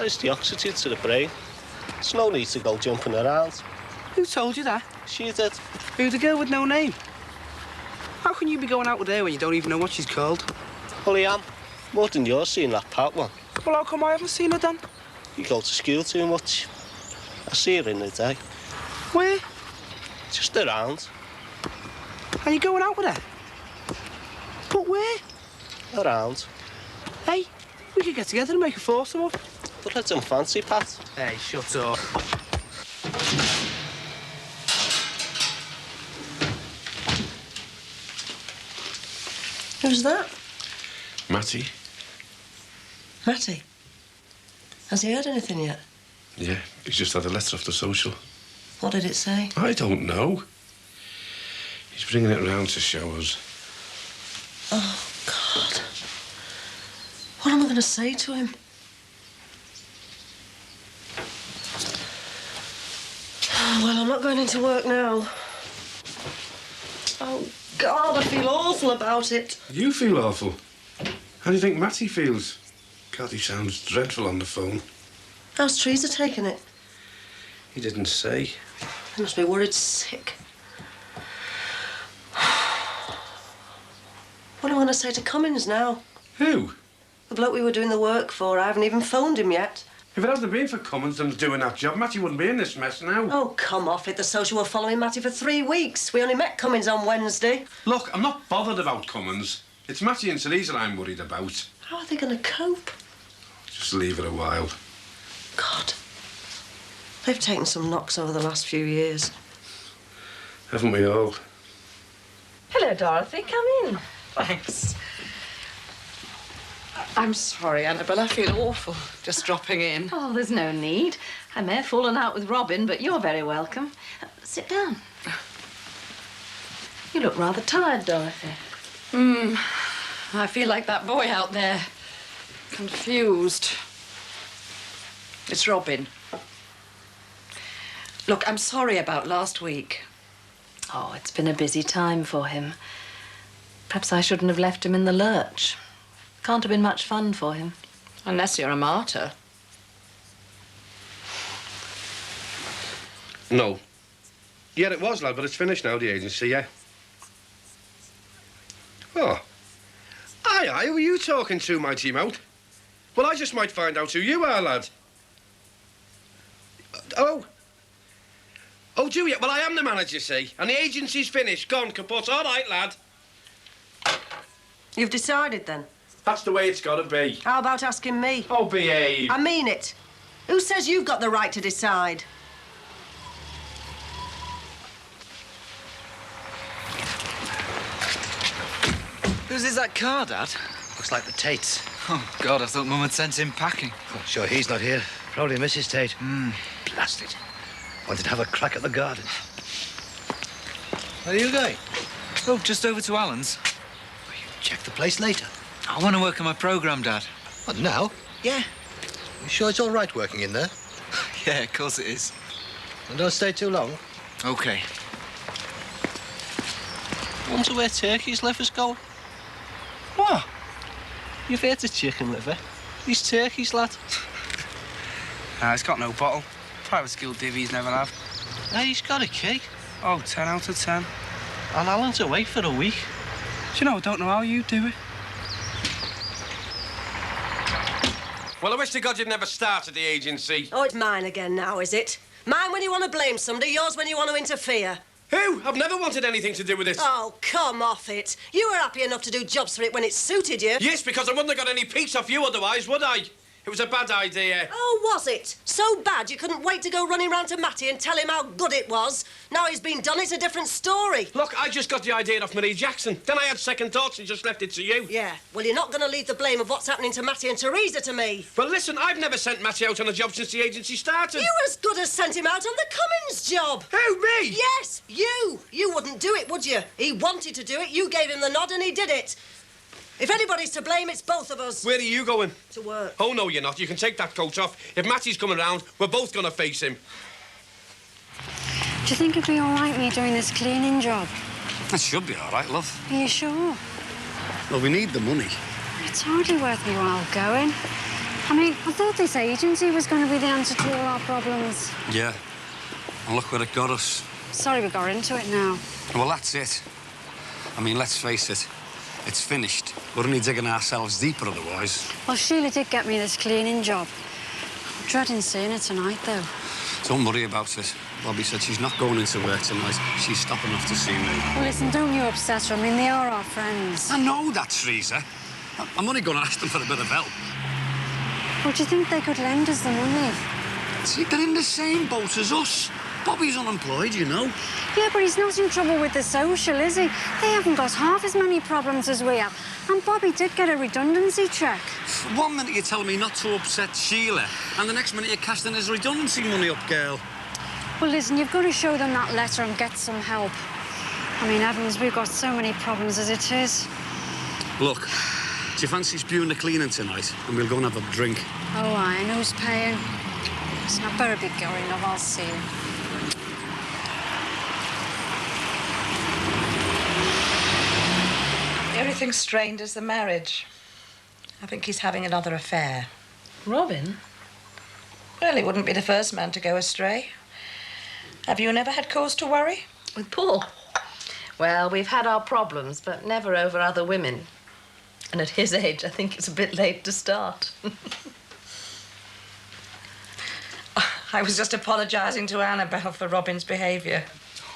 carries the oxygen to the brain. There's no need to go jumping around. Who told you that? She did. Who, the girl with no name? How can you be going out with her when you don't even know what she's called? Well, I am. More than you're seeing that Pat one. Well, how come I haven't seen her then? You go to school too much. I see her in the day. Where? Just around. Are you going out with her? But where? Around. Hey, we could get together and make a foursome up. But I don't fancy Pat. Hey, shut up. Who's that? Matty? Matty? Has he heard anything yet? Yeah, he's just had a letter off the social. What did it say? I don't know. He's bringing it round to show us. Oh, God. What am I going to say to him? Well, I'm not going into work now. Oh, God, I feel awful about it. You feel awful? How do you think Matty feels? God, he sounds dreadful on the phone. How's Teresa taking it? He didn't say. He must be worried sick. What am I going to say to Cummins now? Who? The bloke we were doing the work for. I haven't even phoned him yet. If it hadn't been for Cummins and doing that job, Matty wouldn't be in this mess now. Oh, come off it. The social were following Matty for 3 weeks. We only met Cummins on Wednesday. Look, I'm not bothered about Cummins. It's Matty and Teresa I'm worried about. How are they going to cope? Just leave it a while. God. They've taken some knocks over the last few years. Haven't we all? Hello, Dorothy. Come in. Thanks. I'm sorry, Annabelle. I feel awful just dropping in. Oh, there's no need. I may have fallen out with Robin, but you're very welcome. Sit down. You look rather tired, Dorothy. I feel like that boy out there. Confused. It's Robin. Look, I'm sorry about last week. Oh, it's been a busy time for him. Perhaps I shouldn't have left him in the lurch. Can't have been much fun for him. Unless you're a martyr. No. Yeah, it was, lad, but it's finished now, the agency, yeah? Oh. Aye, who are you talking to, mighty mouth? Well, I just might find out who you are, lad. Oh, do you? Well, I am the manager, see, and the agency's finished, gone, kaput. All right, lad. You've decided, then? That's the way it's got to be. How about asking me? Oh, behave. I mean it. Who says you've got the right to decide? Whose is that car, Dad? Looks like the Tate's. Oh, God, I thought Mum had sent him packing. Oh, sure, he's not here. Probably Mrs. Tate. Blast it. Wanted to have a crack at the garden. Where are you going? Oh, just over to Alan's. Well, you check the place later. I want to work on my programme, Dad. What, now? Yeah. You sure it's all right working in there? Yeah, of course it is. And don't stay too long. OK. Wonder where turkey's liver's going. What? You've heard of chicken liver. These turkeys, lad. Nah, he's got no bottle. Private school divvies never have. Hey, he's got a key. Oh, 10 out of 10. And Alan's away for a week. Do you know, I don't know how you do it. Well, I wish to God you'd never started the agency. Oh, it's mine again now, is it? Mine when you want to blame somebody, yours when you want to interfere. Who? I've never wanted anything to do with it. Oh, come off it. You were happy enough to do jobs for it when it suited you. Yes, because I wouldn't have got any peace off you otherwise, would I? It was a bad idea. Oh, was it? So bad you couldn't wait to go running round to Matty and tell him how good it was? Now he's been done, it's a different story. Look, I just got the idea off Marie Jackson. Then I had second thoughts and just left it to you. Yeah, well, you're not going to leave the blame of what's happening to Matty and Teresa to me. Well, listen, I've never sent Matty out on a job since the agency started. You were as good as sent him out on the Cummins job. Who, me? Yes, you. You wouldn't do it, would you? He wanted to do it, you gave him the nod and he did it. If anybody's to blame, it's both of us. Where are you going? To work. Oh, no, you're not. You can take that coat off. If Matty's coming round, we're both going to face him. Do you think it'd be all right me doing this cleaning job? That should be all right, love. Are you sure? Well, we need the money. It's hardly worth me while going. I mean, I thought this agency was going to be the answer to all our problems. Yeah. And look where it got us. Sorry we got into it now. Well, that's it. I mean, let's face it. It's finished. We're only digging ourselves deeper otherwise. Well, Sheila did get me this cleaning job. I'm dreading seeing her tonight, though. Don't worry about it. Bobby said she's not going into work tonight. She's stopping off to see me. Well, listen, don't you upset her. I mean, they are our friends. I know that, Teresa. I'm only going to ask them for a bit of help. Well, do you think they could lend us the money? See, they're in the same boat as us. Bobby's unemployed, you know. Yeah, but he's not in trouble with the social, is he? They haven't got half as many problems as we have. And Bobby did get a redundancy check. 1 minute you're telling me not to upset Sheila, and the next minute you're casting his redundancy money up, girl. Well, listen, you've got to show them that letter and get some help. I mean, Evans, we've got so many problems as it is. Look, do you fancy spewing the cleaning tonight, and we'll go and have a drink? Oh, aye, and who's paying? Listen, I better be going, love. I'll see you. Everything's strained as the marriage. I think he's having another affair. Robin? Well, he wouldn't be the first man to go astray. Have you never had cause to worry? With Paul? Well, we've had our problems, but never over other women. And at his age, I think it's a bit late to start. I was just apologising to Annabelle for Robin's behaviour.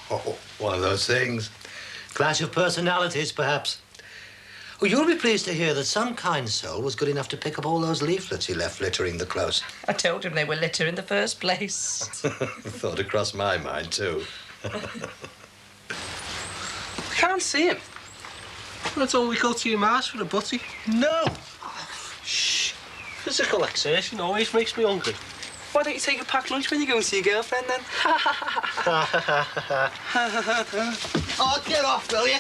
Oh, one of those things. Clash of personalities, perhaps. Oh, you'll be pleased to hear that some kind soul was good enough to pick up all those leaflets he left littering the close. I told him they were litter in the first place. Thought it crossed my mind, too. I can't see him. Well, don't we go to your ma's for a butty? No. Shh. Physical exertion always makes me hungry. Why don't you take a packed lunch when you go and see your girlfriend, then? Oh, get off, will you?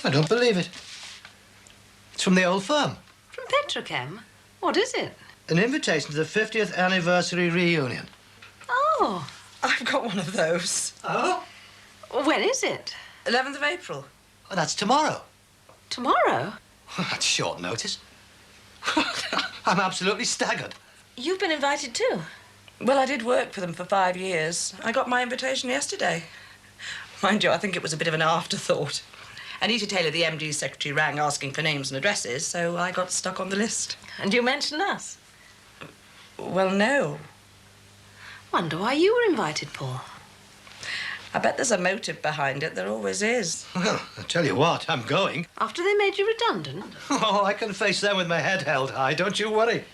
I don't believe it. It's from the old firm. From Petrochem? What is it? An invitation to the 50th anniversary reunion. Oh. I've got one of those. Oh? When is it? 11th of April. Well, that's tomorrow. Tomorrow? That's short notice. I'm absolutely staggered. You've been invited too. Well, I did work for them for 5 years. I got my invitation yesterday. Mind you, I think it was a bit of an afterthought. Anita Taylor, the MD's secretary, rang asking for names and addresses, so I got stuck on the list. And you mentioned us? Well, no. Wonder why you were invited, Paul. I bet there's a motive behind it. There always is. Well, I tell you what, I'm going. After they made you redundant? Oh, I can face them with my head held high, don't you worry.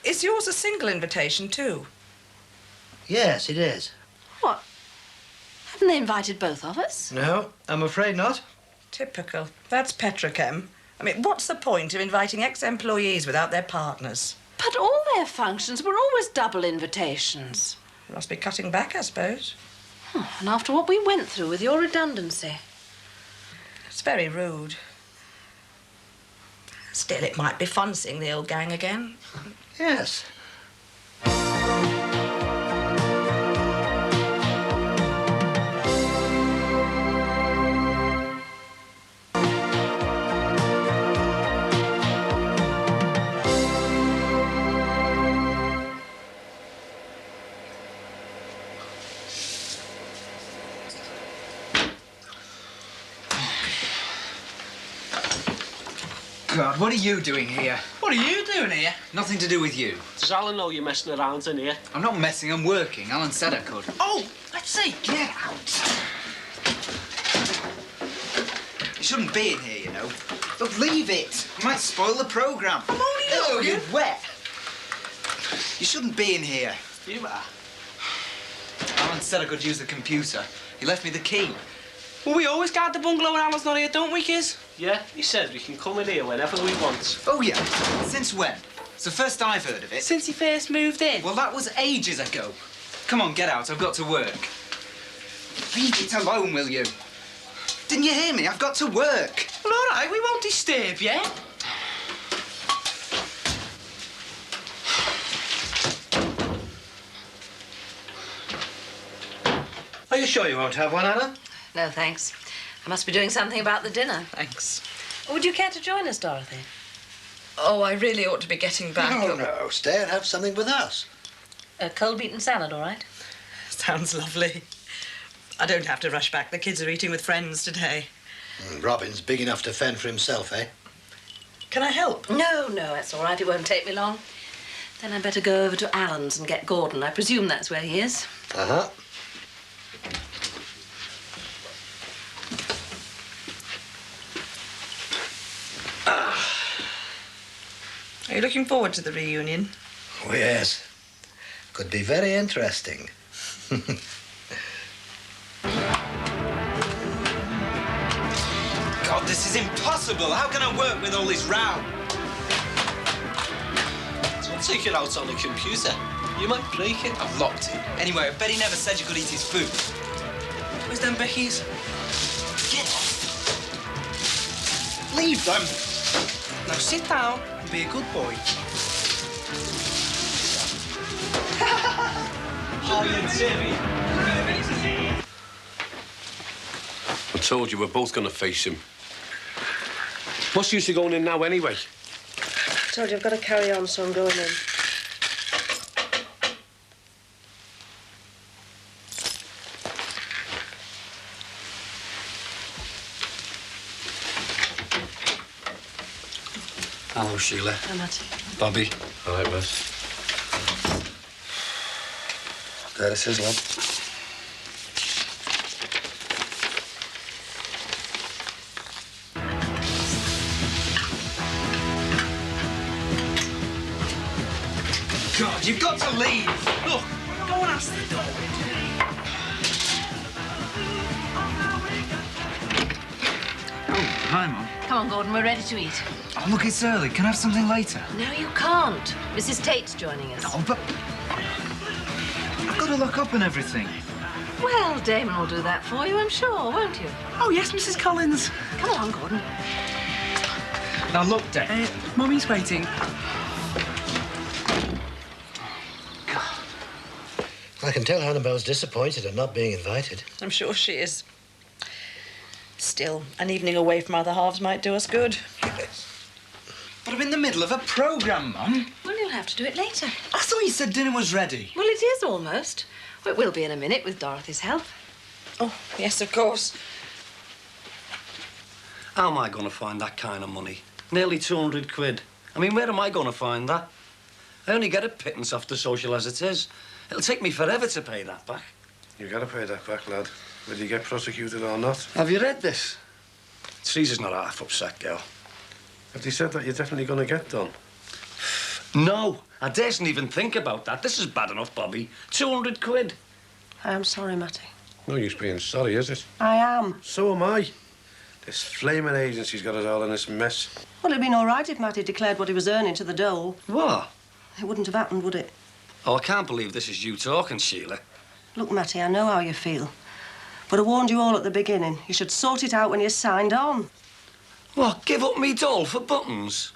Is yours a single invitation, too? Yes, it is. What? Haven't they invited both of us? No, I'm afraid not. Typical. That's Petrochem. I mean, what's the point of inviting ex-employees without their partners? But all their functions were always double invitations. Must be cutting back, I suppose. And after what we went through with your redundancy. It's very rude. Still, it might be fun seeing the old gang again. Yes. God, what are you doing here? What are you doing here? Nothing to do with you. Does Alan know you're messing around in here? I'm not messing, I'm working. Alan said I could. Oh, let's see. Get out. You shouldn't be in here, you know. Look, leave it. You might spoil the programme. I'm only Oh, you're wet. You shouldn't be in here. You are. Alan said I could use the computer. He left me the key. Well, we always guard the bungalow when Alan's not here, don't we, kids? Yeah, he said we can come in here whenever we want. Oh, yeah. Since when? It's the first I've heard of it. Since he first moved in. Well, that was ages ago. Come on, get out. I've got to work. Leave it alone, will you? Didn't you hear me? I've got to work. Well, all right, we won't disturb you. Are you sure you won't have one, Anna? No, thanks. I must be doing something about the dinner. Thanks. Would you care to join us, Dorothy? Oh, I really ought to be getting back. No. Stay and have something with us. A cold beaten salad, all right? Sounds lovely. I don't have to rush back. The kids are eating with friends today. Robin's big enough to fend for himself, eh? Can I help? No, that's all right. It won't take me long. Then I'd better go over to Alan's and get Gordon. I presume that's where he is. Uh-huh. Are you looking forward to the reunion? Oh, yes. Could be very interesting. God, this is impossible. How can I work with all this row? Don't take it out on the computer. You might break it. I've locked it. Anyway, I bet he never said you could eat his food. Where's them Becky's? Get off. Leave them. Now sit down and be a good boy. I told you we're both going to face him. What's the use of going in now anyway? I told you I've got to carry on, so I'm going in. Hello, Sheila. How much? Bobby. All right, boss. There it is, lad. God, you've got to leave. Look, go and ask the dog. Oh, hi, Mum. Come on, Gordon, we're ready to eat. Oh, look, it's early. Can I have something later? No, you can't. Mrs. Tate's joining us. Oh, but I've got to look up and everything. Well, Damon will do that for you, I'm sure, won't you? Oh, yes, Mrs. Collins. Come on, Gordon. Now, look, Dad. Mummy's waiting. I can tell Annabelle's disappointed at not being invited. I'm sure she is. Still, an evening away from other halves might do us good. Yes. But I'm in the middle of a programme, Mum. Well, you'll have to do it later. I thought you said dinner was ready. Well, it is almost. Well, it will be in a minute with Dorothy's help. Oh, yes, of course. How am I going to find that kind of money? Nearly 200 quid. I mean, where am I going to find that? I only get a pittance off the social as it is. It'll take me forever to pay that back. You got to pay that back, lad, whether you get prosecuted or not. Have you read this? Teresa's not half upset, girl. Have they said that you're definitely going to get done? No, I daresn't even think about that. This is bad enough, Bobby. 200 quid. I am sorry, Matty. No use being sorry, is it? I am. So am I. This flaming agency's got us all in this mess. Well, it'd been all right if Matty declared what he was earning to the dole. What? It wouldn't have happened, would it? Oh, I can't believe this is you talking, Sheila. Look, Matty, I know how you feel. But I warned you all at the beginning. You should sort it out when you signed on. What, give up me doll for buttons?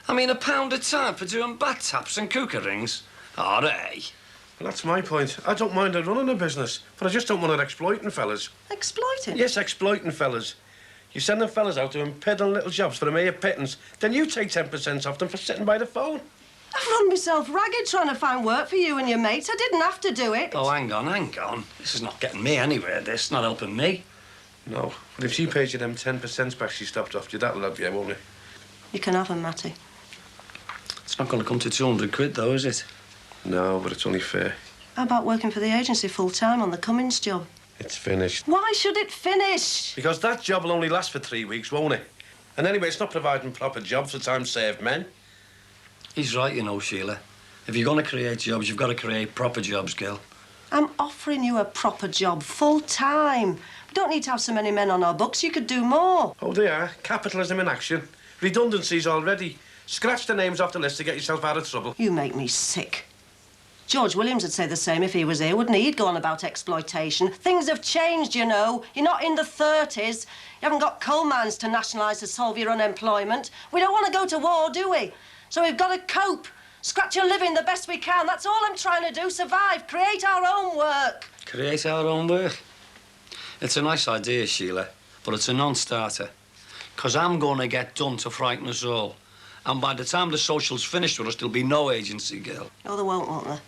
I mean, £1 a time for doing bat taps and cooker rings? All right. Well, that's my point. I don't mind her running a business, but I just don't want her exploiting fellas. Exploiting? Yes, exploiting fellas. You send them fellas out doing peddling little jobs for a mere pittance, then you take 10% off them for sitting by the phone. I've run myself ragged trying to find work for you and your mates. I didn't have to do it. Oh, hang on. This is not getting me anywhere, this. Not helping me. No, but if she pays you them 10% back she stopped off you, that'll help you, won't it? You can have them, Matty. It's not going to come to 200 quid, though, is it? No, but it's only fair. How about working for the agency full-time on the Cummins job? It's finished. Why should it finish? Because that job will only last for 3 weeks, won't it? And anyway, it's not providing proper jobs for time-saved men. He's right, you know, Sheila. If you're going to create jobs, you've got to create proper jobs, girl. I'm offering you a proper job, full-time. We don't need to have so many men on our books. You could do more. Oh, they are. Capitalism in action. Redundancies already. Scratch the names off the list to get yourself out of trouble. You make me sick. George Williams would say the same if he was here, wouldn't he? He'd go on about exploitation. Things have changed, you know. You're not in the 30s. You haven't got coal mines to nationalise to solve your unemployment. We don't want to go to war, do we? So we've got to cope. Scratch a living the best we can. That's all I'm trying to do. Survive. Create our own work. Create our own work? It's a nice idea, Sheila, but it's a non-starter. Because I'm going to get done to frighten us all. And by the time the social's finished with us, there'll be no agency, girl. Oh, there won't there?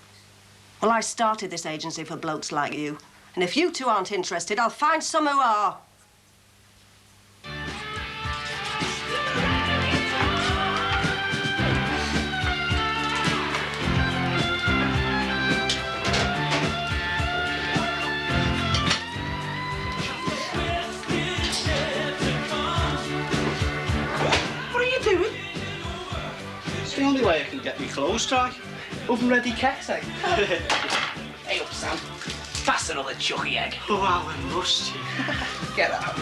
Well, I started this agency for blokes like you. And if you two aren't interested, I'll find some who are. What are you doing? It's the only way I can get me clothes dry. Oven ready keks, eh? Hey up, Sam. Pass another chucky egg. Oh, how I must you. Get out.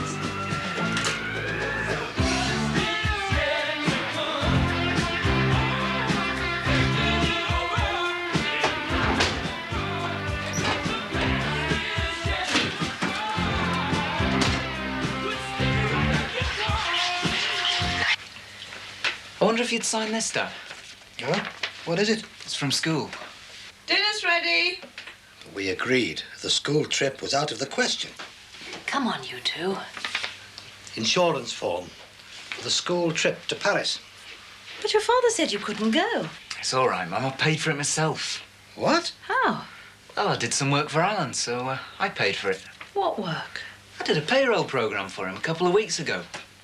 I wonder if you'd sign this, Dad. Huh? What is it? It's from school. Dinner's ready. We agreed. The school trip was out of the question. Come on, you two. Insurance form for the school trip to Paris. But your father said you couldn't go. It's all right, Mum. I paid for it myself. What? How? Well, I did some work for Alan, so I paid for it. What work? I did a payroll program for him a couple of weeks ago.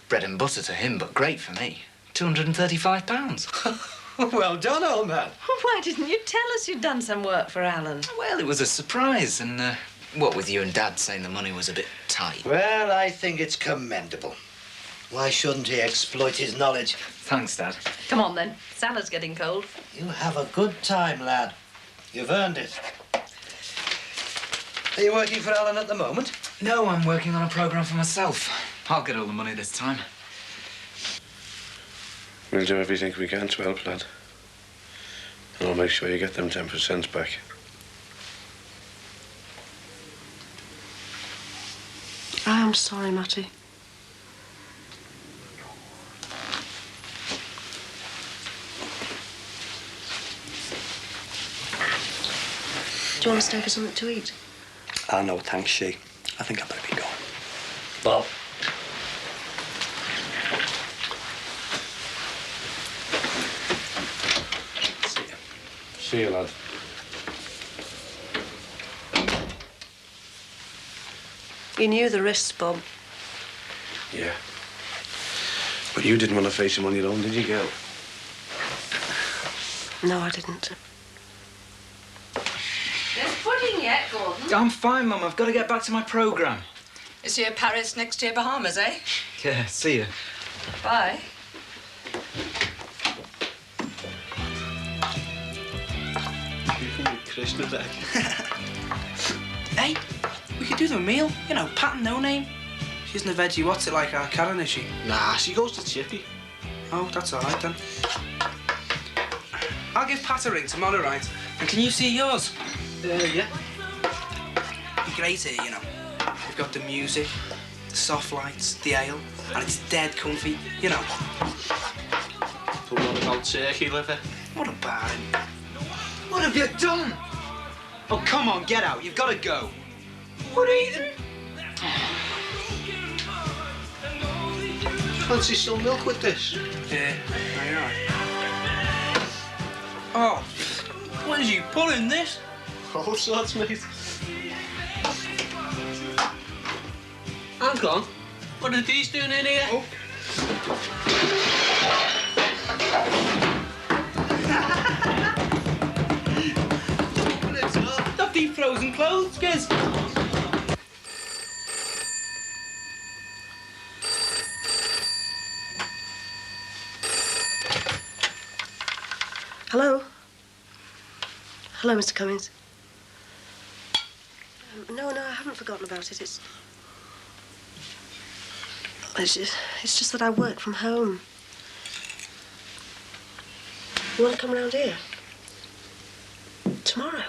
Bread and butter to him, but great for me. £235. Well done, old man. Why didn't you tell us you'd done some work for Alan? Well, it was a surprise, and what with you and Dad saying the money was a bit tight. Well, I think it's commendable. Why shouldn't he exploit his knowledge? Thanks, Dad. Come on, then. Salad's getting cold. You have a good time, lad. You've earned it. Are you working for Alan at the moment? No, I'm working on a program for myself. I'll get all the money this time. We'll do everything we can to help, lad. And I'll make sure you get them 10% back. I am sorry, Matty. Do you want to stay for something to eat? No, thanks, She. I think I better be going. Bob. See you, lad. You knew the risks, Bob. Yeah. But you didn't want to face him on your own, did you, girl? No, I didn't. There's pudding yet, Gordon? I'm fine, Mum. I've got to get back to my program. This year Paris, next year Bahamas, eh? Yeah, see you. Bye. Christmas egg. Hey, we could do the meal. You know, Pat and No Name. She isn't a veggie. What's it like, our Karen, is she? Nah, she goes to Chippy. Oh, that's all right, then. I'll give Pat a ring tomorrow, right? And can you see yours? Yeah. Be great here, you know. We've got the music, the soft lights, the ale, and it's dead comfy, you know. But what about turkey liver? What about him? What have you done? Oh, come on, get out. You've got to go. What eating? Fancy some milk with this? Yeah, you're right. Oh, what is you pulling this? All sorts, mate. Hang on. What are these doing in here? Oh. Not deep frozen clothes, kids. Hello? Hello, Mr. Cummings. No, I haven't forgotten about it. It's just that I work from home. You want to come round here? Tomorrow?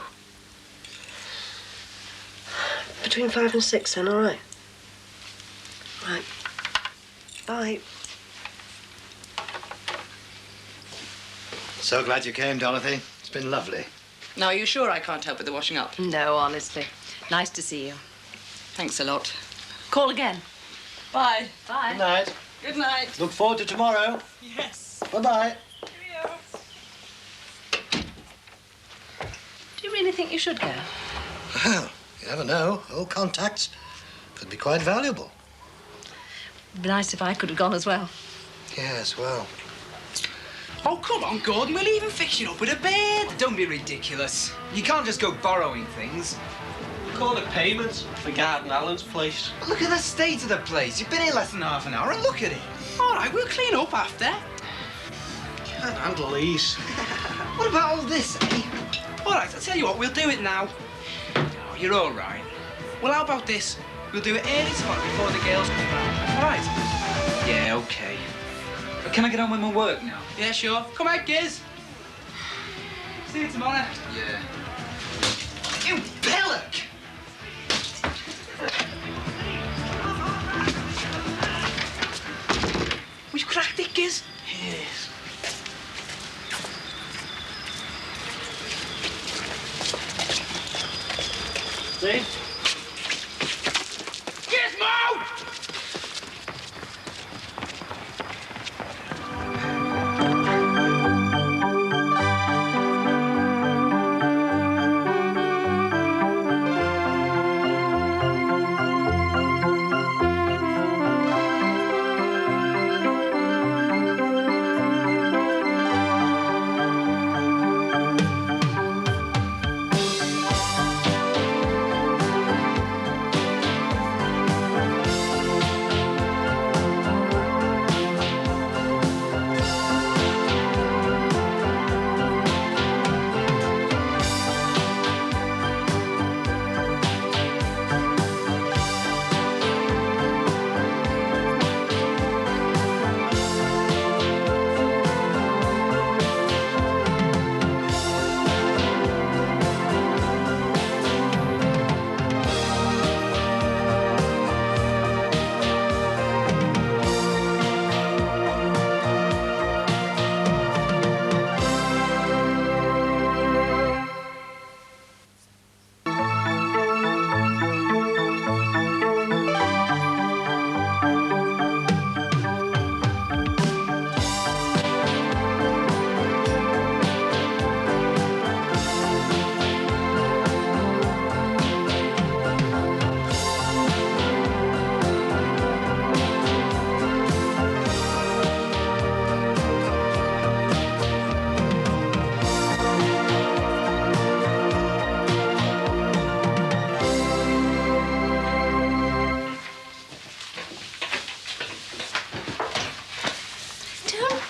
Between 5 and 6 then, all right? Right. Bye. So glad you came, Dorothy. It's been lovely. Now, are you sure I can't help with the washing up? No, honestly. Nice to see you. Thanks a lot. Call again. Bye. Bye. Good night. Good night. Look forward to tomorrow. Yes. Bye-bye. Do you really think you should go? Well, you never know. Old contacts could be quite valuable. It'd be nice if I could have gone as well. Yes, well. Oh, come on, Gordon. We'll even fix you up with a bed. Don't be ridiculous. You can't just go borrowing things. Call it payments for Garden Allen's place. Look at the state of the place. You've been here less than half an hour and look at it. All right, we'll clean up after. Can't handle these. What about all this, eh? All right, I'll tell you what, we'll do it now. Oh, you're all right. Well, how about this? We'll do it early tomorrow before the girls come round. All right? Yeah, OK. But can I get on with my work now? Yeah, sure. Come out, Giz. See you tomorrow. Yeah. You pillock! We've cracked it, Giz. Yes. See? Gizmo!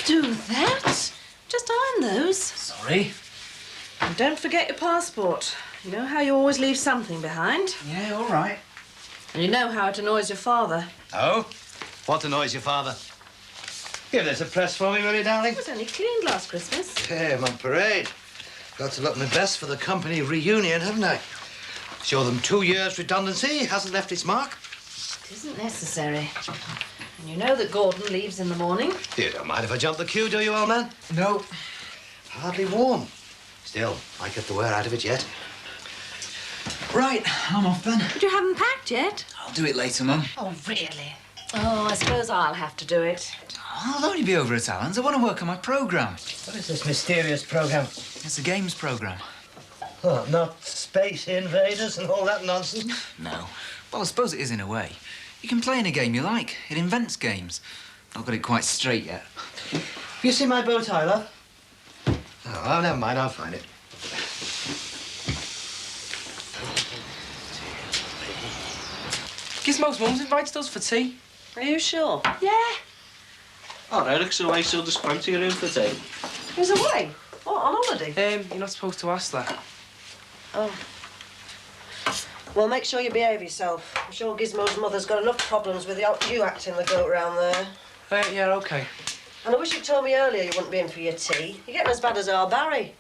Do that. Just iron those. Sorry. And don't forget your passport. You know how you always leave something behind? Yeah, all right. And you know how it annoys your father. Oh? What annoys your father? Give this a press for me, will you, darling? It was only cleaned last Christmas. Hey, I'm on parade. Got to look my best for the company reunion, haven't I? Show them 2 years redundancy. Hasn't left its mark. It isn't necessary. And you know that Gordon leaves in the morning. You don't mind if I jump the queue, do you, old man? No. Hardly warm. Still, I get the wear out of it yet. Right, I'm off then. But you haven't packed yet. I'll do it later, Mum. Oh, really? Oh, I suppose I'll have to do it. I'll only be over at Alan's. I want to work on my programme. What is this mysterious programme? It's a games programme. Oh, not Space Invaders and all that nonsense? No. Well, I suppose it is in a way. You can play in a game you like. It invents games. Not got it quite straight yet. You see my bow tie, love? Oh, never mind. I'll find it. Gizmo's mum's invited us for tea. Are you sure? Yeah. Oh, Eric's away, so just come to your room for tea. He's away? What, on holiday? You're not supposed to ask that. Oh. Well, make sure you behave yourself. I'm sure Gizmo's mother's got enough problems with you acting the goat round there. Yeah, OK. And I wish you'd told me earlier you wouldn't be in for your tea. You're getting as bad as our Barry.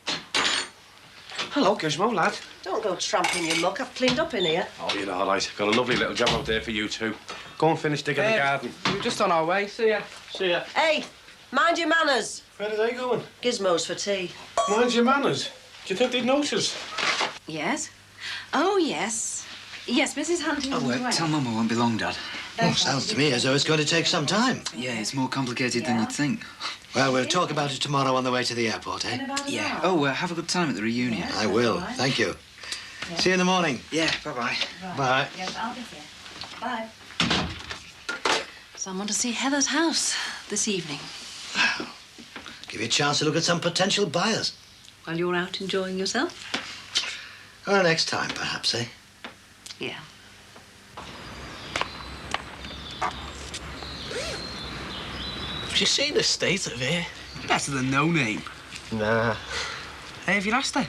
Hello, Gizmo, lad. Don't go tramping your muck. I've cleaned up in here. Oh, you're all right. Got a lovely little job out there for you two. Go and finish digging the garden. We're just on our way. See ya. See ya. Hey, mind your manners. Where are they going? Gizmos for tea. Mind your manners. Do you think they'd notice? Yes? Oh, yes. Yes, Mrs. Huntington's away. Tell Mum it won't be long, Dad. Oh, sounds to me as though it's going to take some time. Yeah, it's more complicated than you'd think. Well, we'll talk about it tomorrow on the way to the airport, eh? Yeah. Oh, have a good time at the reunion. I will. Thank you. See you in the morning. Yeah, bye-bye. Bye. Yes, I'll be here. Bye. Someone to see Heather's house this evening. Give you a chance to look at some potential buyers. While you're out enjoying yourself? Or next time, perhaps, eh? Yeah. Have you seen the state of it? Better than no name. Nah. Hey, have you asked her?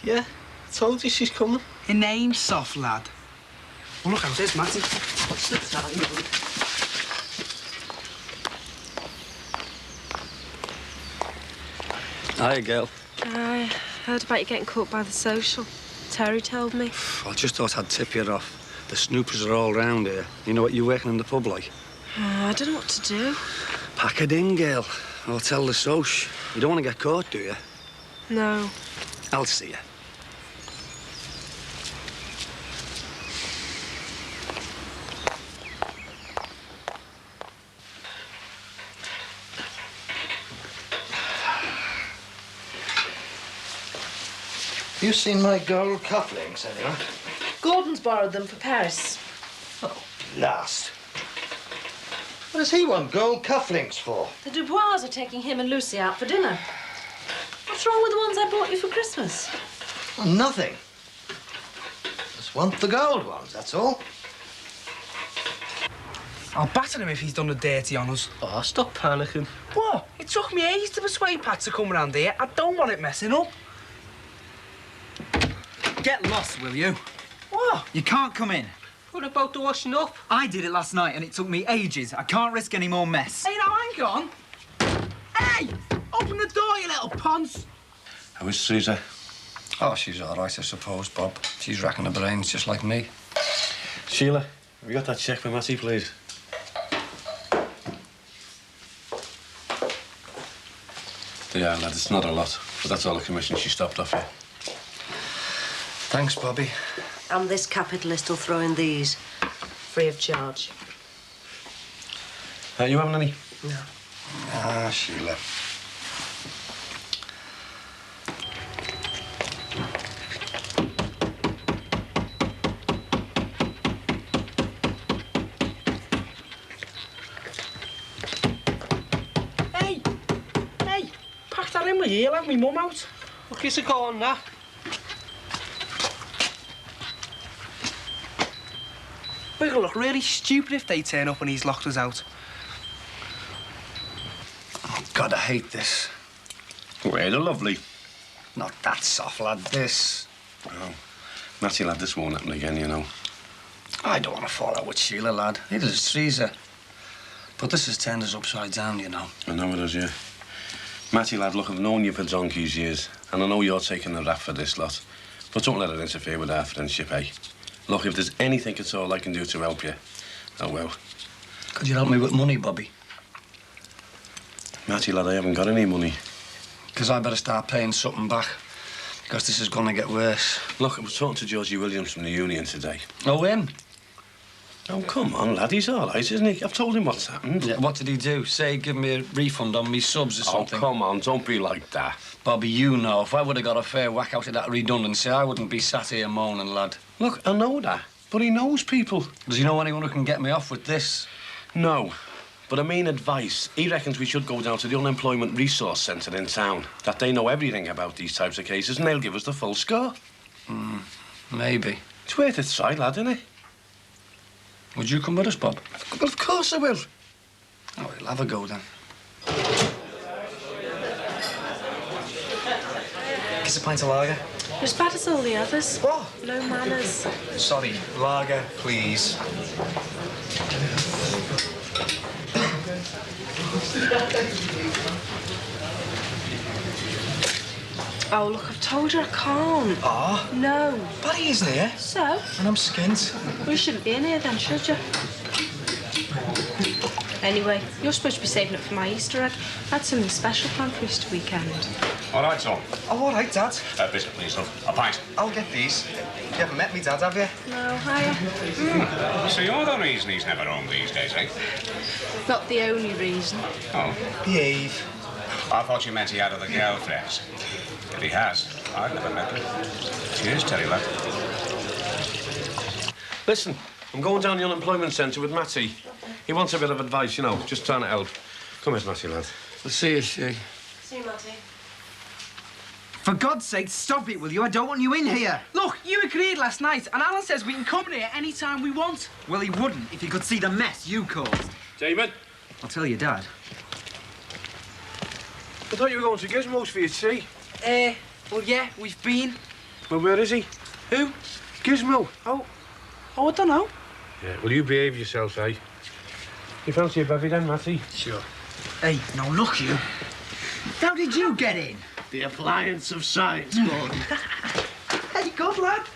Yeah, I told you she's coming. Her name's Soft Lad. Oh, look out, there's Matty. What's the time? Hiya, girl. I heard about you getting caught by the social. Terry told me. I just thought I'd tip you off. The snoopers are all round here. You know what you're working in the pub like? I don't know what to do. Pack it in, girl. I'll tell the soch. You don't want to get caught, do you? No. I'll see you. You seen my gold cufflinks, anyone? Gordon's borrowed them for Paris. Oh, last. What does he want gold cufflinks for? The Dubois are taking him and Lucy out for dinner. What's wrong with the ones I bought you for Christmas? Oh, nothing. Just want the gold ones, that's all. I'll batter him if he's done the dirty on us. Oh, stop panicking. What? It took me ages to persuade Pat to come round here. I don't want it messing up. Get lost, will you? What? You can't come in. What about the washing up? I did it last night and it took me ages. I can't risk any more mess. Hey, now, hang on. Hey! Open the door, you little ponce. How is Caesar? Oh, she's all right, I suppose, Bob. She's racking her brains just like me. Sheila, have you got that cheque for Matty, please? Yeah, lad, it's not a lot, but that's all the commission she stopped off here. Thanks, Bobby. And this capitalist will throw in these. Free of charge. Are you having any? No. Ah, Sheila. Hey! Hey! Pack that in with you, you'll have me mum out. Look, is it going now? We're gonna look really stupid if they turn up and he's locked us out. Oh, God, I hate this. Well, they're lovely. Not that soft, lad, this. Oh, Matty, lad, this won't happen again, you know. I don't want to fall out with Sheila, lad. Neither does Teresa. But this has turned us upside down, you know. I know it is, yeah. Matty, lad, look, I've known you for donkey's years, and I know you're taking the rap for this lot. But don't let it interfere with our friendship, eh? Look, if there's anything at all I can do to help you, I will. Could you help me with money, Bobby? Matty, lad, I haven't got any money. Because I better start paying something back. Because this is going to get worse. Look, I was talking to Georgie Williams from the union today. Oh, him? Oh, come on, lad, he's all right, isn't he? I've told him what's happened. Yeah, what did he do? Say give me a refund on me subs or something? Oh, come on, don't be like that. Bobby, you know, if I would have got a fair whack out of that redundancy, I wouldn't be sat here moaning, lad. Look, I know that, but he knows people. Does he know anyone who can get me off with this? No, but I mean advice. He reckons we should go down to the Unemployment Resource Centre in town, that they know everything about these types of cases, and they'll give us the full score. Maybe. It's worth a try, lad, isn't it? Would you come with us, Bob? Well, of course I will. Oh, we'll have a go, then. Kiss a pint of lager. You're as bad as all the others. What? No manners. Sorry, lager, please. Oh, look, I've told you I can't. Oh? No. Paddy isn't here. So? And I'm skint. Well, you shouldn't be in here then, should you? Anyway, you're supposed to be saving up for my Easter egg. I had something special planned for Easter weekend. All right, Tom. Oh, all right, Dad. Biscuit, please, love. A pint. I'll get these. You haven't met me, Dad, have you? No, hiya. So you're the reason he's never home these days, eh? Not the only reason. Oh. Behave. I thought you meant he had other girlfriends. If he has, I've never met them. Cheers, Terry, lad. Listen, I'm going down the unemployment centre with Matty. He wants a bit of advice, you know, just trying to help. Come here, Matty, lad. I'll see you, Shay. See you, Matty. For God's sake, stop it, will you? I don't want you in here. Look, you agreed last night, and Alan says we can come in here any time we want. Well, he wouldn't if he could see the mess you caused. David? I'll tell your dad. I thought you were going to Gizmo's for your tea. Well, yeah, we've been. Well, where is he? Who? Gizmo. Oh, I don't know. Yeah, well, you behave yourself, eh? You fancy a bevy then, Matty? Sure. Hey, now look, you. How did you get in? The appliance of science, Gordon. Hey, good lad.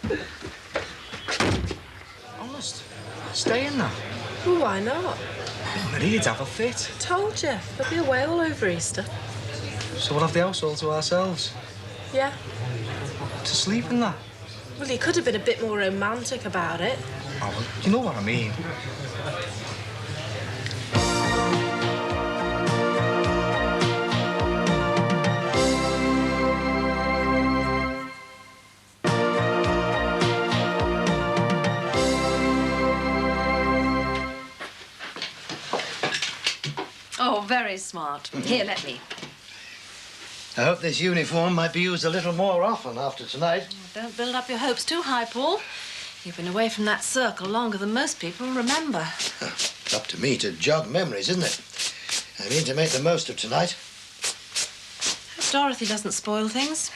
Honest, stay in there. Well, why not? Well, he'd have a fit. Told you. There'll be away all over Easter. So we'll have the house all to ourselves. Yeah. To sleep in that. Well, you could have been a bit more romantic about it. Oh, well, you know what I mean. Oh, very smart. Here, let me. I hope this uniform might be used a little more often after tonight. Don't build up your hopes too high, Paul. You've been away from that circle longer than most people remember. Up to me to jog memories, isn't it? I mean to make the most of tonight. Hope Dorothy doesn't spoil things.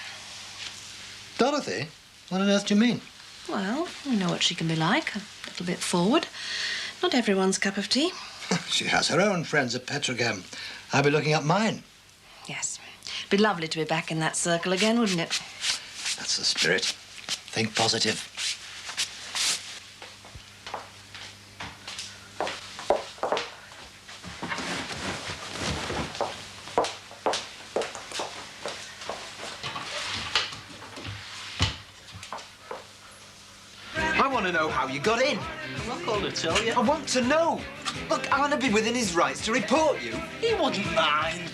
Dorothy? What on earth do you mean? Well, you know what she can be like. A little bit forward. Not everyone's cup of tea. She has her own friends at Petrogam. I'll be looking up mine. Yes. Be lovely to be back in that circle again, wouldn't it? That's the spirit. Think positive. I want to know how you got in. I'm not going to tell you. I want to know. Look, Alan would be within his rights to report you. He wouldn't mind.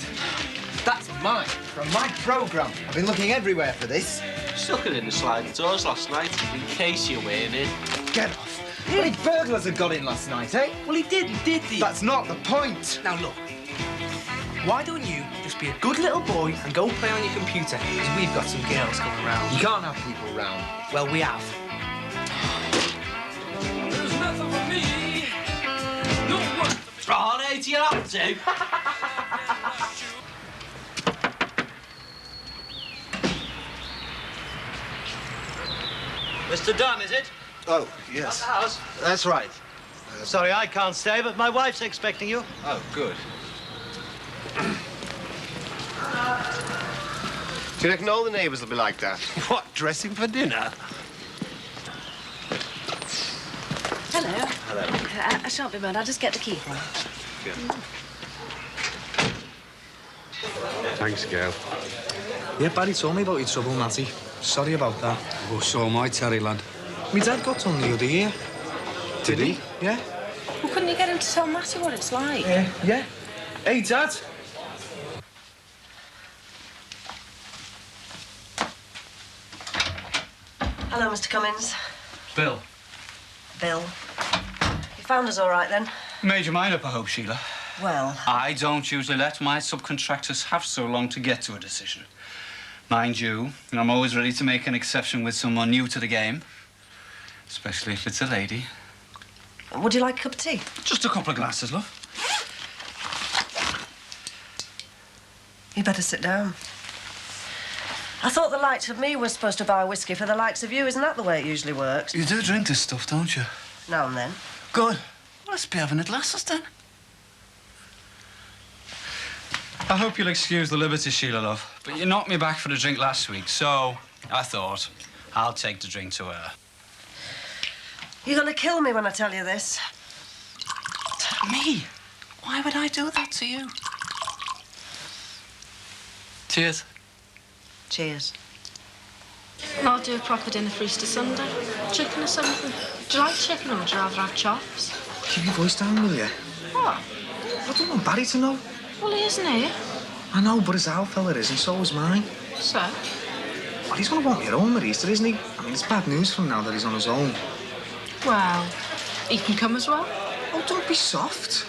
That's mine, from my programme. I've been looking everywhere for this. Stuck it in the sliding doors last night, in case you weren't in. Get off. How many burglars have got in last night, eh? Well, he did, he? That's not the point. Now, look. Why don't you just be a good little boy and go play on your computer? Because we've got some girls coming round. You can't have people round. Well, we have. There's nothing for me. No one. Oh, hey, do you have to? Mr. Dunn, is it? Oh, yes. House? That's right. Sorry, I can't stay, but my wife's expecting you. Oh, good. Do you reckon all the neighbours will be like that? What, dressing for dinner? Hello. Hello. I shan't be bad. I'll just get the key for you. Thanks, girl. Yeah, Barry told me about your trouble, Matty. Sorry about that. Oh, so am I, Terry, lad. My dad got done the other year. Did he? Yeah. Well, couldn't you get him to tell Matty what it's like? Yeah. Hey, Dad. Hello, Mr. Cummins. Bill. Bill. You found us all right, then? Made your mind up, I hope, Sheila. Well... I don't usually let my subcontractors have so long to get to a decision. Mind you, I'm always ready to make an exception with someone new to the game. Especially if it's a lady. Would you like a cup of tea? Just a couple of glasses, love. You better sit down. I thought the likes of me were supposed to buy whiskey for the likes of you. Isn't that the way it usually works? You do drink this stuff, don't you? Now and then. Good. Let's be having a glasses then. I hope you'll excuse the liberty, Sheila, love, but you knocked me back for a drink last week, so I thought I'll take the drink to her. You're gonna kill me when I tell you this. Me? Why would I do that to you? Cheers. Cheers. I'll do a proper dinner for Easter Sunday. Chicken or something. Do you like chicken or would you rather have chops? Keep your voice down, will you? What? I don't want Barry to know. Well, he isn't here. I know, but his owl fella is, and so is mine. So? Well, he's going to want me at home at Easter, isn't he? I mean, it's bad news for him now that he's on his own. Well, he can come as well. Oh, don't be soft.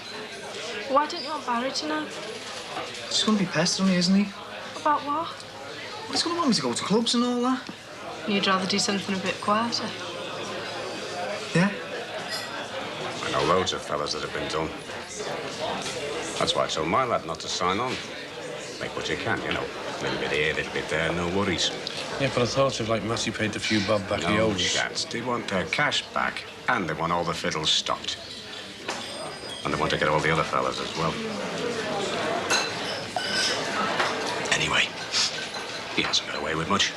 Why don't you want Barry to know? He's going to be pestering me, isn't he? About what? Well, he's going to want me to go to clubs and all that. You'd rather do something a bit quieter. Yeah? I know loads of fellas that have been done. That's why I told my lad not to sign on. Make what you can, you know. A little bit here, a little bit there, no worries. Yeah, but I thought if, like, Matty paid the few bob back he No owes. chance. They want their cash back, and they want all the fiddles stopped. And they want to get all the other fellas as well. Anyway, he hasn't got away with much.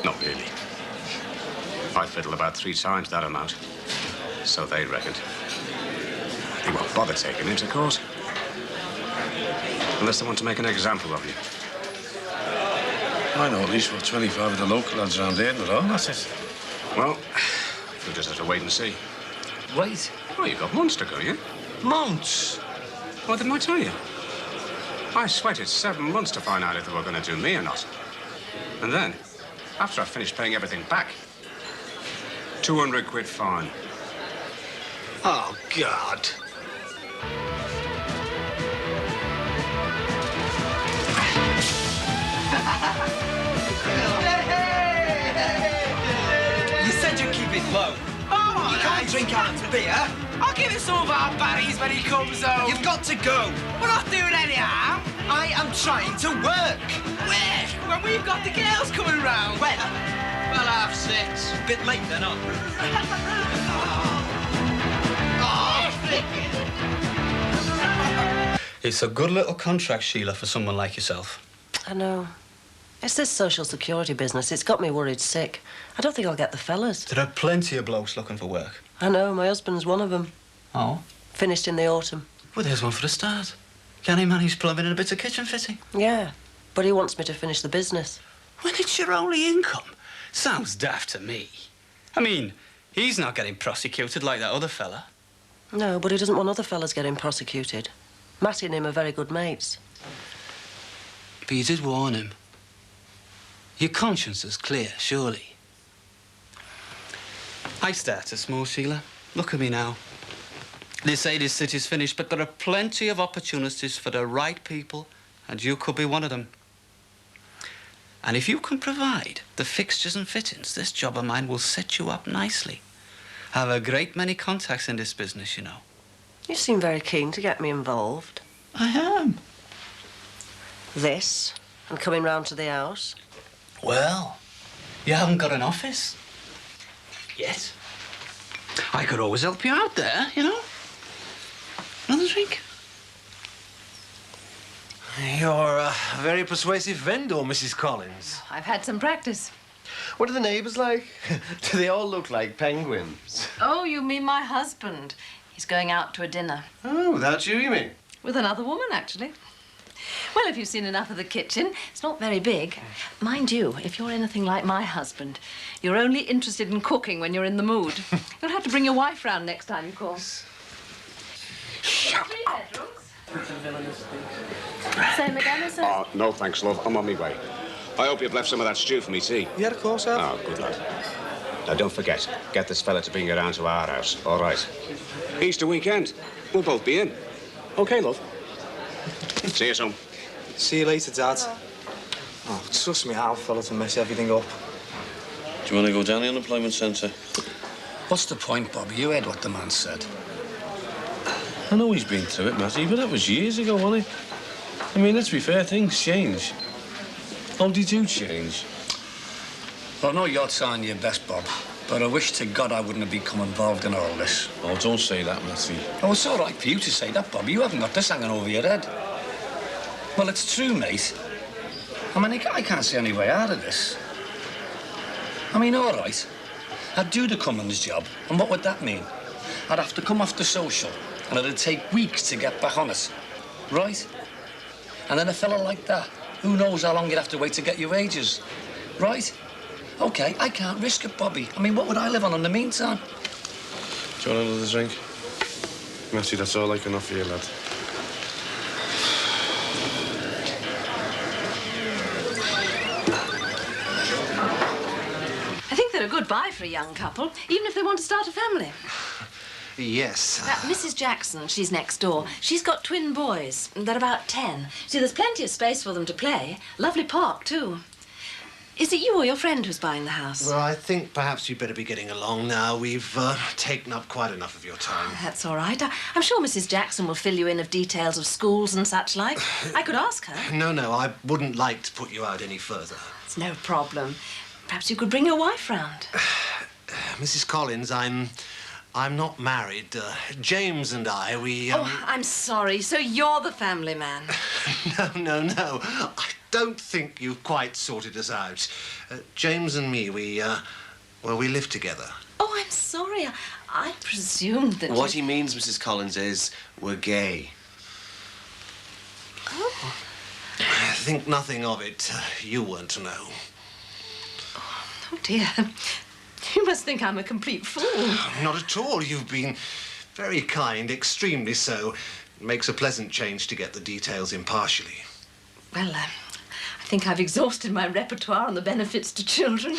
Not really. I fiddled about 3 times that amount. So they reckoned. They won't bother taking him to court. Unless they want to make an example of you. I know at least what 25 of the local lads around here know, that's it. Well, we'll just have to wait and see. Wait. Well, you've got months to go, yeah? Months? What didn't I tell you? I sweated 7 months to find out if they were going to do me or not. And then, after I finished paying everything back, 200 quid fine. Oh, God. You said you'd keep it low. Oh, You can't drink out of beer. I'll give it some of our Barry's when he comes home. You've got to go. We're not doing any harm. I am trying to work. Where? When we've got the girls coming round. When? Well, 6:30. Bit late then, huh? It's a good little contract, Sheila, for someone like yourself. I know. It's this social security business. It's got me worried sick. I don't think I'll get the fellas. There are plenty of blokes looking for work. I know. My husband's one of them. Oh? Finished in the autumn. Well, there's one for a start. Can he manage plumbing and a bit of kitchen fitting? Yeah, but he wants me to finish the business. When it's your only income? Sounds daft to me. I mean, he's not getting prosecuted like that other fella. No, but he doesn't want other fellas getting prosecuted. Matty and him are very good mates. But you did warn him. Your conscience is clear, surely. I started small, Sheila. Look at me now. They say this city's finished, but there are plenty of opportunities for the right people, and you could be one of them. And if you can provide the fixtures and fittings, this job of mine will set you up nicely. I have a great many contacts in this business, you know. You seem very keen to get me involved. I am. This, and coming round to the house. Well, you haven't got an office yet. I could always help you out there, you know. Another drink? You're a very persuasive vendor, Mrs. Collins. I've had some practice. What are the neighbours like? Do they all look like penguins? Oh, you mean my husband? He's going out to a dinner. Oh, without you mean? With another woman, actually. Well, if you've seen enough of the kitchen, it's not very big. Mind you, if you're anything like my husband, you're only interested in cooking when you're in the mood. You'll have to bring your wife round next time you call. Shut up. Same again, is it? Oh, no thanks, love. I'm on my way. I hope you've left some of that stew for me tea. Yeah, of course, Al. Oh, good lad. Now, don't forget, get this fella to bring you around to our house, all right? Easter weekend. We'll both be in. OK, love. See you soon. See you later, Dad. Oh, trust me, Al fella to mess everything up. Do you want to go down the unemployment centre? What's the point, Bobby? You heard what the man said. I know he's been through it, Matty, but that was years ago, wasn't it? I mean, let's be fair, things change. Oh, they do change. Well, I know you're trying your best, Bob, but I wish to God I wouldn't have become involved in all this. Oh, don't say that, Matty. Oh, it's all right for you to say that, Bob. You haven't got this hanging over your head. Well, it's true, mate. I mean, I can't see any way out of this. I mean, all right. I'd do the Cummins job, and what would that mean? I'd have to come off the social, and it'd take weeks to get back on it, right? And then a fella like that, who knows how long you'd have to wait to get your wages, right? OK, I can't risk it, Bobby. I mean, what would I live on in the meantime? Do you want another drink? Matty, that's all I can offer you, lad. I think they're a good buy for a young couple, even if they want to start a family. Yes. Mrs. Jackson, she's next door. She's got twin boys. They're about 10. See, there's plenty of space for them to play. Lovely park, too. Is it you or your friend who's buying the house? Well, I think perhaps you'd better be getting along now. We've taken up quite enough of your time. That's all right. I'm sure Mrs. Jackson will fill you in of details of schools and such like. I could ask her. No, I wouldn't like to put you out any further. It's no problem. Perhaps you could bring your wife round. Mrs. Collins, I'm not married. James and I, we... Oh, I'm sorry. So you're the family man. No. I don't think you've quite sorted us out. James and me, we live together. Oh, I'm sorry. I presumed that What he means, Mrs. Collins, is we're gay. Oh. Think nothing of it. You weren't to know. Oh, dear. You must think I'm a complete fool. Not at all. You've been very kind, extremely so. It makes a pleasant change to get the details impartially. Well, I think I've exhausted my repertoire on the benefits to children.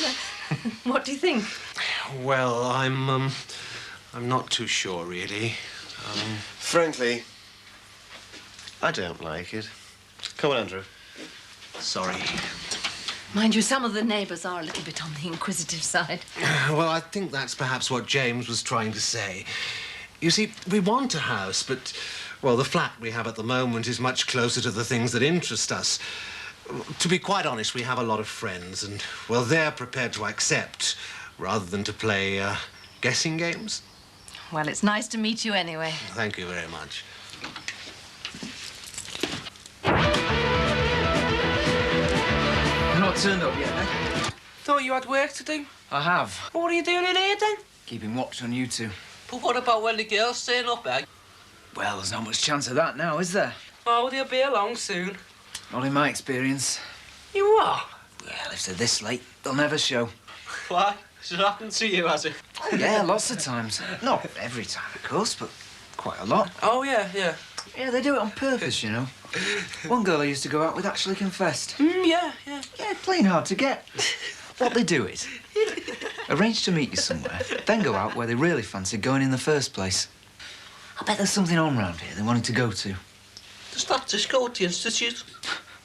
What do you think? Well, I'm not too sure, really. Frankly, I don't like it. Come on, Andrew. Sorry. Mind you, some of the neighbours are a little bit on the inquisitive side. Well, I think that's perhaps what James was trying to say. You see, we want a house, but, well, the flat we have at the moment is much closer to the things that interest us. To be quite honest, we have a lot of friends, and, well, they're prepared to accept rather than to play guessing games. Well, it's nice to meet you anyway. Thank you very much. You're not turned up yet, eh? Thought you had work to do. I have. Well, what are you doing in here, then? Keeping watch on you two. But what about when the girls turn up, eh? Well, there's not much chance of that now, is there? Oh, they'll be along soon. Not in my experience. You are? Well, if they're this late, they'll never show. Why? Has it happened to you, has it? Oh, yeah, lots of times. Not every time, of course, but quite a lot. Oh, yeah. Yeah, they do it on purpose, you know. One girl I used to go out with actually confessed. Yeah. Yeah, plain hard to get. What they do is arrange to meet you somewhere, then go out where they really fancied going in the first place. I bet there's something on round here they wanted to go to. Does that just go to the Institute?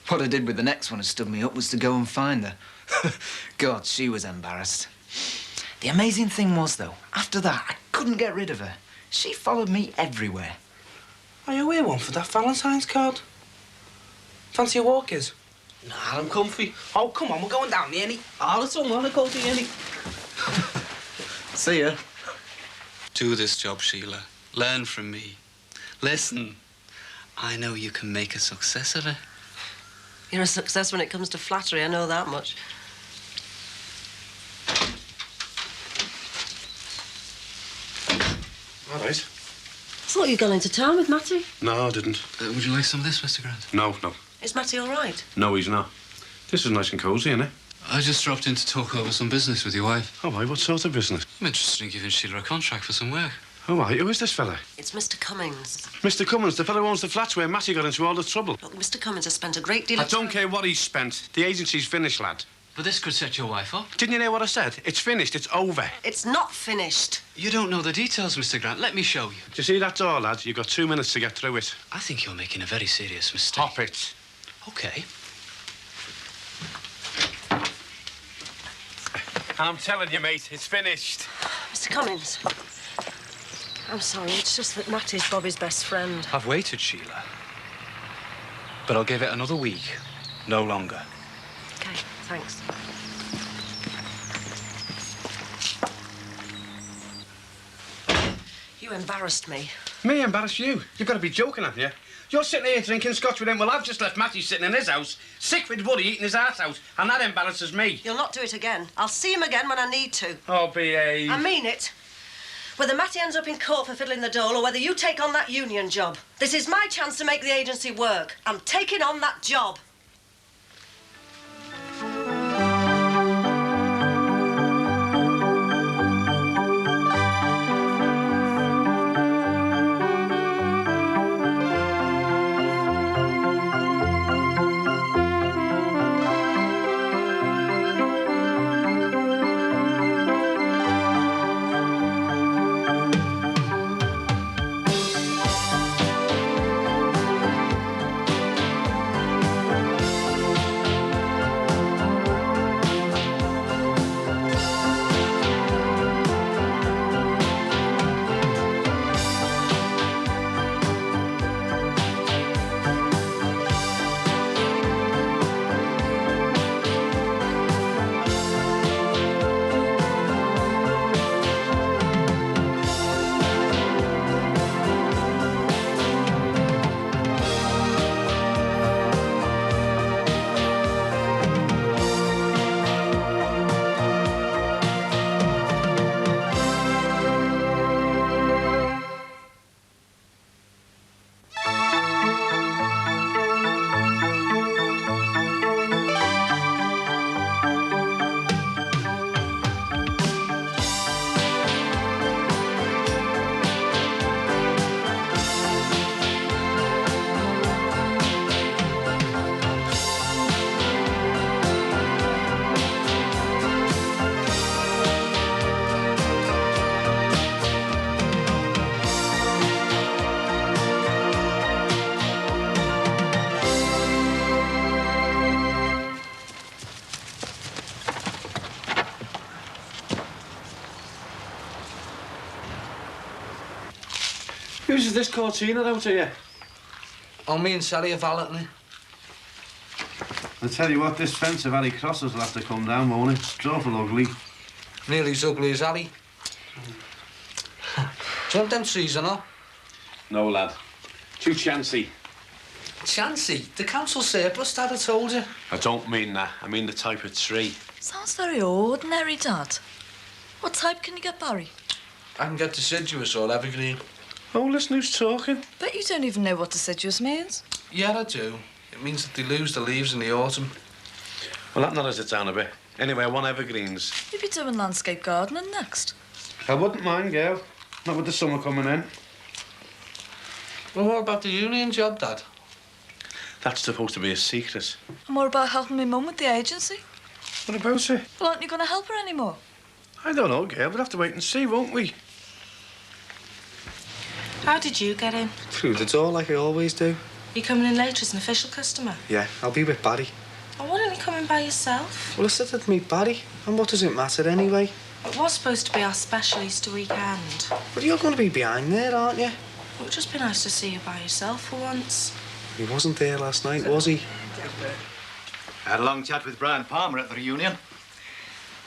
What I did with the next one who stood me up was to go and find her. God, she was embarrassed. The amazing thing was, though, after that, I couldn't get rid of her. She followed me everywhere. Are you wear one for that Valentine's card? Fancy a walkers? Nah, I'm comfy. Oh, come on, we're going down the Annie. Oh, let's all want to go to Annie. See ya. Do this job, Sheila. Learn from me. Listen, I know you can make a success of it. You're a success when it comes to flattery, I know that much. All right. I thought you'd gone into town with Matty. No, I didn't. Would you like some of this, Mr. Grant? No. Is Matty all right? No, he's not. This is nice and cosy, isn't it? I just dropped in to talk over some business with your wife. Oh, right. What sort of business? I'm interested in giving Sheila a contract for some work. Oh, right. Who is this fella? It's Mr. Cummings. Mr. Cummins, the fellow who owns the flats where Matty got into all the trouble. Look, Mr. Cummings has spent a great deal I of time... don't care what he's spent. The agency's finished, lad. But this could set your wife up. Didn't you hear what I said? It's finished. It's over. It's not finished. You don't know the details, Mr. Grant. Let me show you. Do you see that door, lad? You've got 2 minutes to get through it. I think you're making a very serious mistake. Hop it. OK. I'm telling you, mate, it's finished. Mr. Cummings, I'm sorry. It's just that Matty's Bobby's best friend. I've waited, Sheila. But I'll give it another week. No longer. OK, thanks. You embarrassed me. Me embarrass you? You've got to be joking, haven't you? You're sitting here drinking scotch with him. Well, I've just left Matty sitting in his house, sick with worry, eating his heart out, and that embarrasses me. You'll not do it again. I'll see him again when I need to. Oh, behave. I mean it. Whether Matty ends up in court for fiddling the dole or whether you take on that union job, this is my chance to make the agency work. I'm taking on that job. Who's this Cortina out here? Oh, me and Sally are valeting. I tell you what, this fence of Ali Crossers will have to come down, won't it? It's awful ugly. Nearly as ugly as Ali. Do you want them trees or not? No, lad. Too chancy. Chancy? The council surplus, Dad, I told you. I don't mean that. I mean the type of tree. Sounds very ordinary, Dad. What type can you get, Barry? I can get deciduous or evergreen. Oh, listen who's talking. Bet you don't even know what deciduous means. Yeah, I do. It means that they lose the leaves in the autumn. Well, that narrows it down a bit. Anyway, I want evergreens. You'll be doing landscape gardening next. I wouldn't mind, girl. Not with the summer coming in. Well, what about the union job, Dad? That's supposed to be a secret. And what about helping my mum with the agency? What about it? Well, aren't you going to help her anymore? I don't know, girl. We'll have to wait and see, won't we? How did you get in? Through the door, like I always do. You coming in later as an official customer? Yeah, I'll be with Barry. Oh, why don't you come in by yourself? Well, I said I'd meet Barry, and what does it matter anyway? It was supposed to be our special Easter weekend. But you're going to be behind there, aren't you? It would just be nice to see you by yourself for once. He wasn't there last night, was he? I had a long chat with Brian Palmer at the reunion.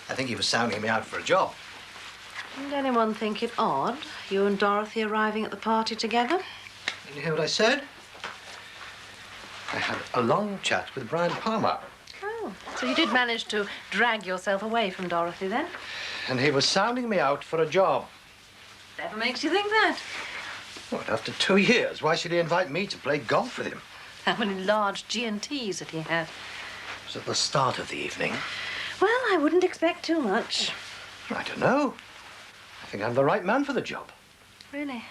I think he was sounding me out for a job. Didn't anyone think it odd, you and Dorothy arriving at the party together? Did you hear what I said? I had a long chat with Brian Palmer. Oh, so you did manage to drag yourself away from Dorothy, then? And he was sounding me out for a job. Whatever makes you think that? What, after 2 years, why should he invite me to play golf with him? How many large G&Ts had he had? It was at the start of the evening. Well, I wouldn't expect too much. I don't know. I think I'm the right man for the job. Really?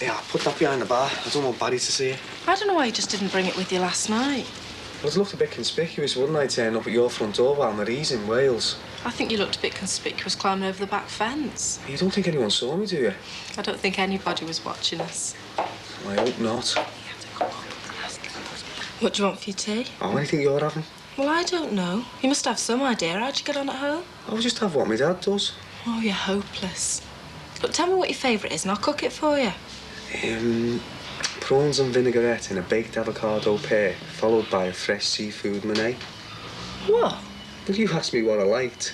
Yeah, I'll put that behind the bar. I don't want Barry to see it. I don't know why you just didn't bring it with you last night. Well, it looked a bit conspicuous, wouldn't I, turn up at your front door while Marie's in Wales? I think you looked a bit conspicuous climbing over the back fence. You don't think anyone saw me, do you? I don't think anybody was watching us. I hope not. What do you want for your tea? Oh, anything you're having? Well, I don't know. You must have some idea. How'd you get on at home? I'll just have what my dad does. Oh, you're hopeless. Look, tell me what your favourite is and I'll cook it for you. Prawns and vinaigrette in a baked avocado pear, followed by a fresh seafood Monet. What? Well, you asked me what I liked.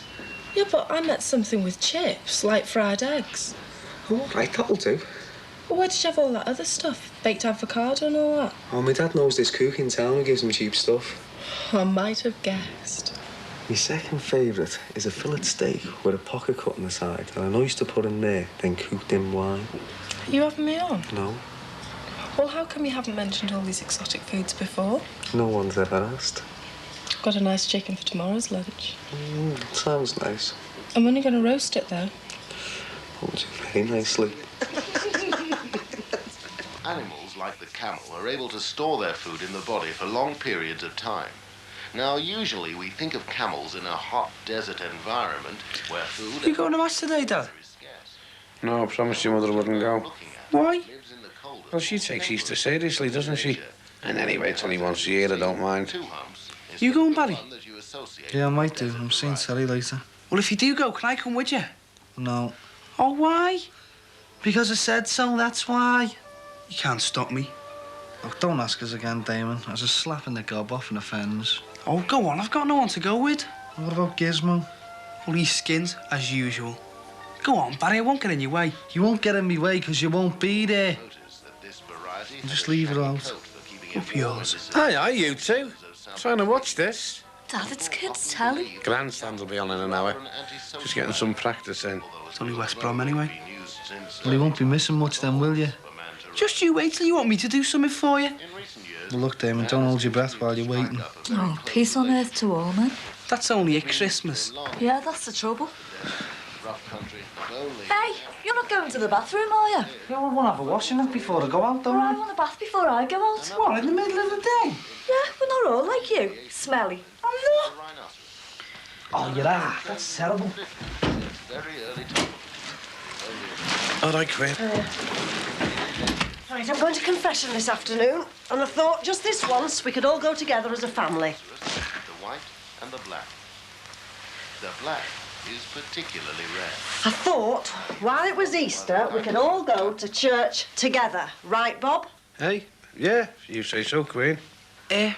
Yeah, but I meant something with chips, like fried eggs. Oh, all right, that'll do. Well, where did you have all that other stuff? Baked avocado and all that? Oh, my dad knows this cook in town who gives him cheap stuff. I might have guessed. My second favourite is a fillet steak with a pocket cut on the side and an oyster put in there, then cooked in wine. Are you having me on? No, Well, how come you haven't mentioned all these exotic foods before? no one's ever asked. Got a nice chicken for tomorrow's lunch. Sounds nice. I'm only going to roast it, though. What would you pay nicely? Animals, like the camel, are able to store their food in the body for long periods of time. Now, usually we think of camels in a hot desert environment where food... You going to match today, Dad? No, I promised your mother I wouldn't go. Why? Well, she takes Easter seriously, doesn't she? And anyway, it's only once a year, I don't mind. You going, Barry? Yeah, I might do. I'm seeing Sally later. Well, if you do go, can I come with you? No. Oh, why? Because I said so, that's why. You can't stop me. Look, don't ask us again, Damon. I was just slapping the gob off and offends. Oh, go on. I've got no one to go with. What about Gizmo? Well, he's skinned, as usual. Go on, Barry. I won't get in your way. You won't get in my way because you won't be there. Just leave it out. Up yours. Aye, you two. Trying to watch this. Dad, it's kids' telly. Grandstand will be on in an hour. Just getting some practice in. It's only West Brom anyway. Well, you won't be missing much then, will you? Just you wait till you want me to do something for you. Well, look, Damon, don't hold your breath while you're waiting. Oh, peace on earth to all, man. That's only at Christmas. Yeah, that's the trouble. Hey, you're not going to the bathroom, are you? Yeah, I want to have a washing up before I go out, don't I want a bath before I go out. What, in the middle of the day? Yeah, we're not all like you. Smelly. I'm not. Oh, you're right. That's terrible. All right, Quinn. Right, I'm going to confession this afternoon, and I thought just this once we could all go together as a family. The white and the black. The black is particularly rare. I thought, while it was Easter, we could all go to church together. Right, Bob? Hey, yeah, you say so, Queen.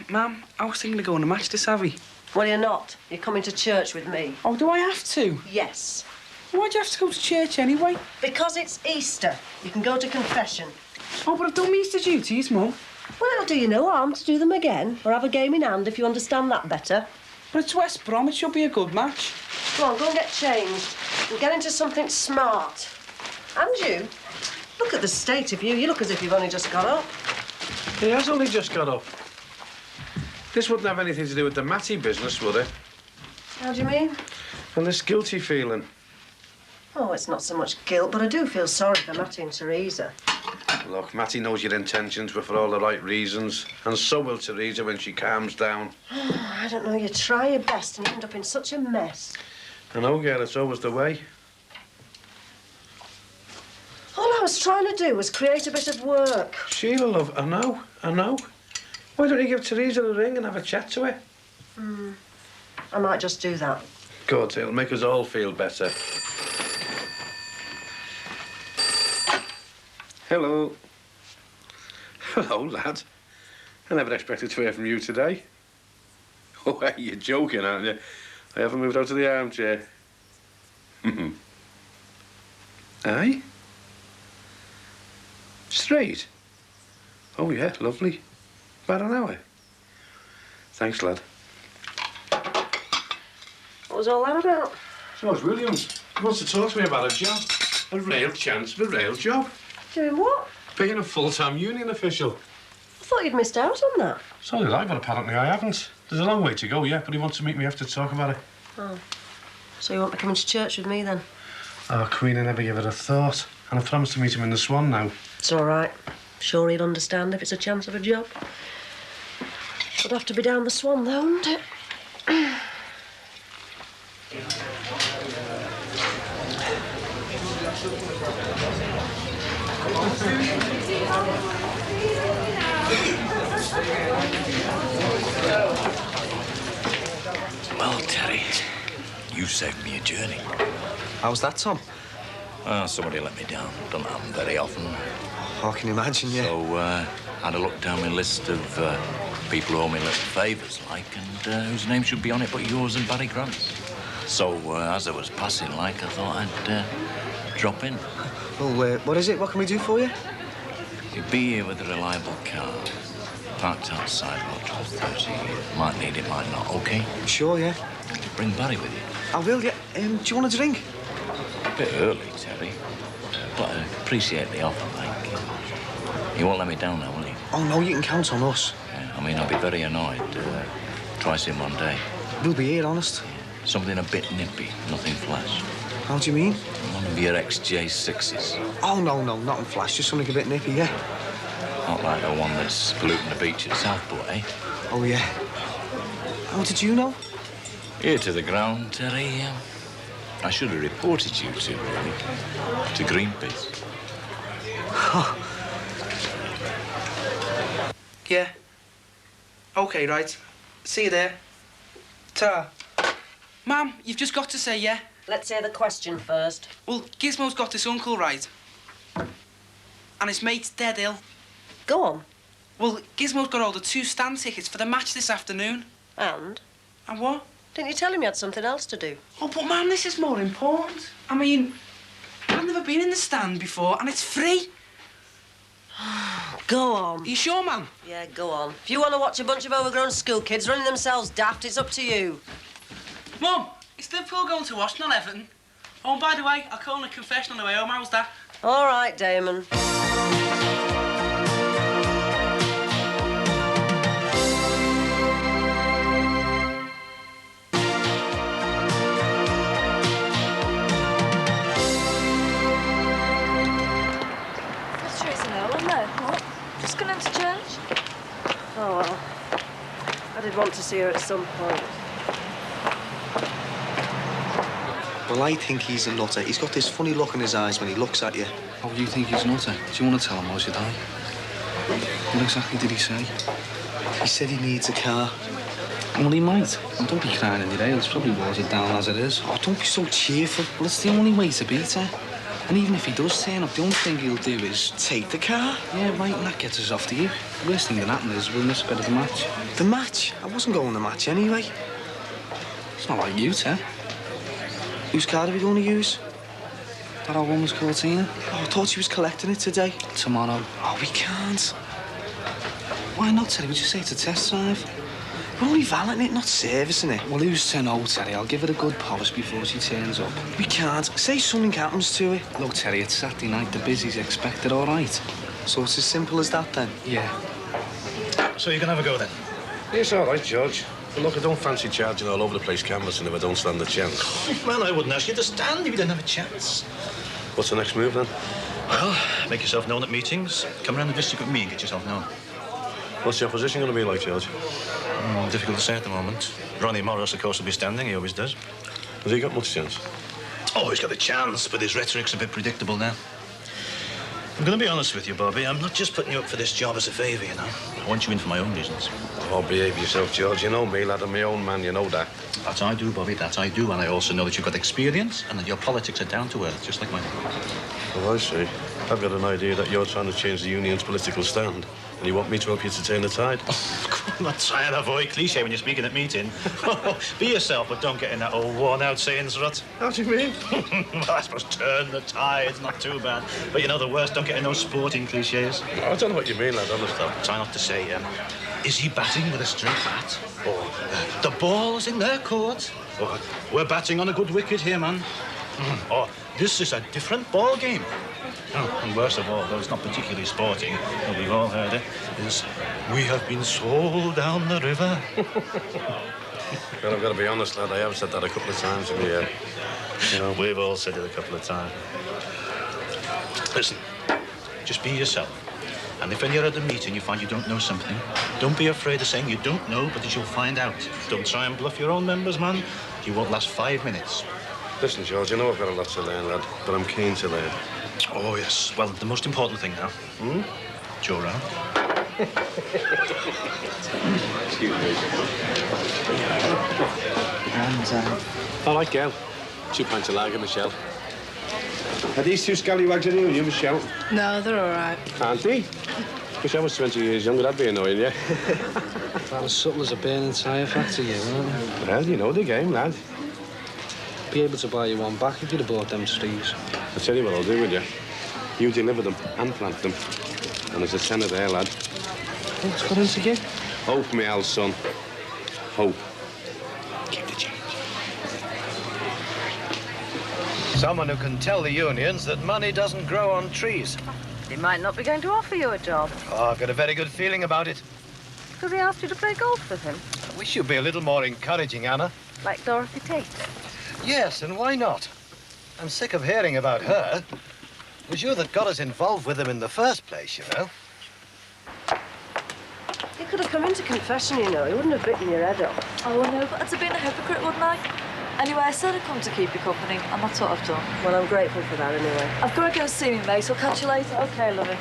Ma'am, I was thinking of going to match this, Abby. Well, you're not. You're coming to church with me. Oh, do I have to? Yes. Why'd you have to go to church anyway? Because it's Easter. You can go to confession. Oh, but I've done my Easter duties, Mum. Well, it'll do you no harm to do them again, or have a game in hand if you understand that better. But it's West Brom. It should be a good match. Come on, go and get changed and get into something smart. And you? Look at the state of you. You look as if you've only just got up. He has only just got up. This wouldn't have anything to do with the Matty business, would it? How do you mean? And this guilty feeling. Oh, it's not so much guilt, but I do feel sorry for Matty and Teresa. Look, Matty knows your intentions were for all the right reasons, and so will Teresa when she calms down. I don't know, you try your best and you end up in such a mess. I know, girl, it's always the way. All I was trying to do was create a bit of work. Sheila, love, I know. Why don't you give Teresa a ring and have a chat to her? I might just do that. Good, it'll make us all feel better. Hello. Hello, lad. I never expected to hear from you today. Oh, hey, you're joking, aren't you? I haven't moved out of the armchair. Aye? Straight? Oh, yeah, lovely. About an hour. Thanks, lad. What was all that about? So it's Williams. He wants to talk to me about a job. A real chance of a real job. Doing what? Being a full-time union official. I thought you'd missed out on that. So did I, but apparently I haven't. There's a long way to go yet, but he wants to meet me after to talk about it. Oh. So you won't be coming to church with me, then? Oh, Queen, I never give it a thought. And I promised to meet him in the Swan now. It's all right. Sure he'll understand if it's a chance of a job. It'll have to be down the Swan, though, won't it? Well, Terry, you saved me a journey. How's that, Tom? Somebody let me down. Doesn't happen very often. I can imagine, yeah. So, I had a look down my list of people who owe me little favours, like, and whose name should be on it but yours and Barry Grant's. So, as I was passing, like, I thought I'd drop in. Well, what is it? What can we do for you? You'd be here with a reliable car. Parked outside about 12:30. Might need it, might not. OK? Sure, yeah. Bring Barry with you. I will, yeah. Do you want a drink? A bit early, Terry. But I appreciate the offer, like. You won't let me down now, will you? Oh, no, you can count on us. Yeah, I mean, I'll be very annoyed. Twice in one day. We'll be here, honest. Something a bit nippy, nothing flash. How do you mean? One of your XJ6s. Oh, no, nothing flash. Just something a bit nippy, yeah. Not like the one that's polluting the beach at Southport, eh? Oh, yeah. How did you know? Ear to the ground, Terry. I should have reported you to, really. To Greenpeace. Yeah. OK, right. See you there. Ta. Ma'am, you've just got to say yeah. Let's hear the question first. Well, Gizmo's got this uncle, right? And his mate's dead ill. Go on. Well, Gizmo's got all the 2 stand tickets for the match this afternoon. And? And what? Didn't you tell him you had something else to do? Oh, but, Ma'am, this is more important. I mean, I've never been in the stand before, and it's free. Go on. Are you sure, Ma'am? Yeah, go on. If you want to watch a bunch of overgrown school kids running themselves daft, it's up to you. Mum, is Liverpool going to Austin on Everton? Oh, and by the way, I'll call in a confession on the way home. How's that? All right, Damon. Just going into church? Oh, well. I did want to see her at some point. Well, I think he's a nutter. He's got this funny look in his eyes when he looks at you. Oh, you think he's nutter? Do you want to tell him, or should I? What exactly did he say? He said he needs a car. Well, he might. Well, don't be crying in your ale. It's probably watered down as it is. Oh, don't be so cheerful. Well, it's the only way to beat her. And even if he does turn up, the only thing he'll do is... take the car? Yeah, right, and that gets us off to you. The worst thing that happened is we'll miss a bit of the match. The match? I wasn't going to the match anyway. It's not like you, Ted. Whose car are we going to use? That old woman's called Tina. Oh, I thought she was collecting it today. Tomorrow. Oh, we can't. Why not, Teddy? Would you say it's a test drive? We're only valeting it, not servicing it. Well, who's to know, Terry? I'll give it a good polish before she turns up. We can't. Say something happens to it. Look, Terry, it's Saturday night. The busy's expected, all right? So it's as simple as that, then? Yeah. So you can have a go, then? It's all right, George. But look, I don't fancy charging all over the place canvassing if I don't stand a chance. Well, I wouldn't ask you to stand if you didn't have a chance. What's the next move, then? Well, make yourself known at meetings. Come around the district with me and get yourself known. What's the opposition going to be like, George? Difficult to say at the moment. Ronnie Morris, of course, will be standing. He always does. Has he got much chance? Oh, he's got a chance, but his rhetoric's a bit predictable now. I'm going to be honest with you, Bobby. I'm not just putting you up for this job as a favour, you know. I want you in for my own reasons. Oh, behave yourself, George. You know me, lad. I'm my own man. You know that. That I do, Bobby. That I do. And I also know that you've got experience and that your politics are down to earth, just like mine. Oh, I see. I've got an idea that you're trying to change the union's political stand. And you want me to help you to turn the tide? I'm not trying to avoid cliché when you're speaking at meeting. Be yourself, but don't get in that old worn-out sayings rut. How do you mean? Well, I suppose turn the tide's not too bad. But you know the worst, don't get in those sporting clichés. I don't know what you mean, lad, honestly. Try not to say, is he batting with a straight bat? Or the ball's in their court? Or we're batting on a good wicket here, man? Or this is a different ball game. And worst of all, though it's not particularly sporting, but we've all heard it, is we have been sold down the river. Well, I've got to be honest, lad, I have said that a couple of times in the air. You know, we've all said it a couple of times. Listen, just be yourself. And if when you're at a meeting you find you don't know something, don't be afraid of saying you don't know, but that you'll find out. Don't try and bluff your own members, man. You won't last 5 minutes. Listen, George, you know I've got a lot to learn, lad, but I'm keen to learn. Oh, yes. Well, the most important thing now. Joe round. Excuse me. And, all right, girl. 2 pints of lager, Michelle. Are these 2 scallywags in here, you, Michelle? No, they're all right. Aren't they? Wish I was 20 years younger, that'd be annoying, yeah? About as subtle as a burning tyre factory, you, aren't you? Well, you know the game, lad. Be able to buy you one back if you'd have bought them trees. I'll tell you what I'll do with you. You deliver them and plant them. And there's a tenner there, lad. What's got into you? Hope, me old son. Hope. Keep the change. Someone who can tell the unions that money doesn't grow on trees. He might not be going to offer you a job. Oh, I've got a very good feeling about it. Because he asked you to play golf with him. I wish you'd be a little more encouraging, Anna. Like Dorothy Tate. Yes, and why not? I'm sick of hearing about her. It was you that got us involved with him in the first place, you know. You could have come into confession, you know. He wouldn't have bitten your head off. Oh, I know, but I'd have been a hypocrite, wouldn't I? Anyway, I said I'd come to keep you company, and that's what I've done. Well, I'm grateful for that, anyway. I've got to go see me, mate. I'll catch you later. OK, lovey.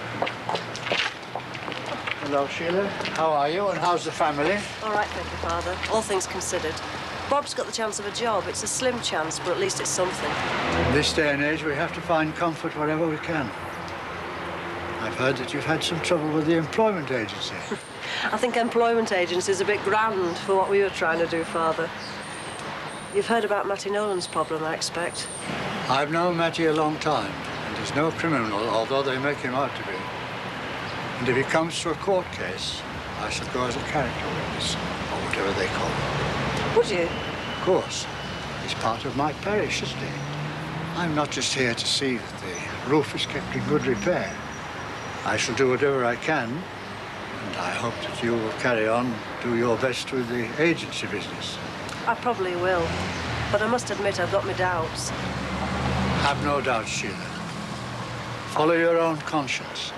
Hello, Sheila. How are you, and how's the family? All right, thank you, Father. All things considered. Bob's got the chance of a job. It's a slim chance, but at least it's something. In this day and age, we have to find comfort wherever we can. I've heard that you've had some trouble with the employment agency. I think employment agency's a bit grand for what we were trying to do, Father. You've heard about Matty Nolan's problem, I expect. I've known Matty a long time, and he's no criminal, although they make him out to be. And if he comes to a court case, I shall go as a character witness, or whatever they call it. Would you? Of course. He's part of my parish, isn't he? I'm not just here to see that the roof is kept in good repair. I shall do whatever I can, and I hope that you will carry on, do your best with the agency business. I probably will, but I must admit I've got my doubts. Have no doubt, Sheila. Follow your own conscience.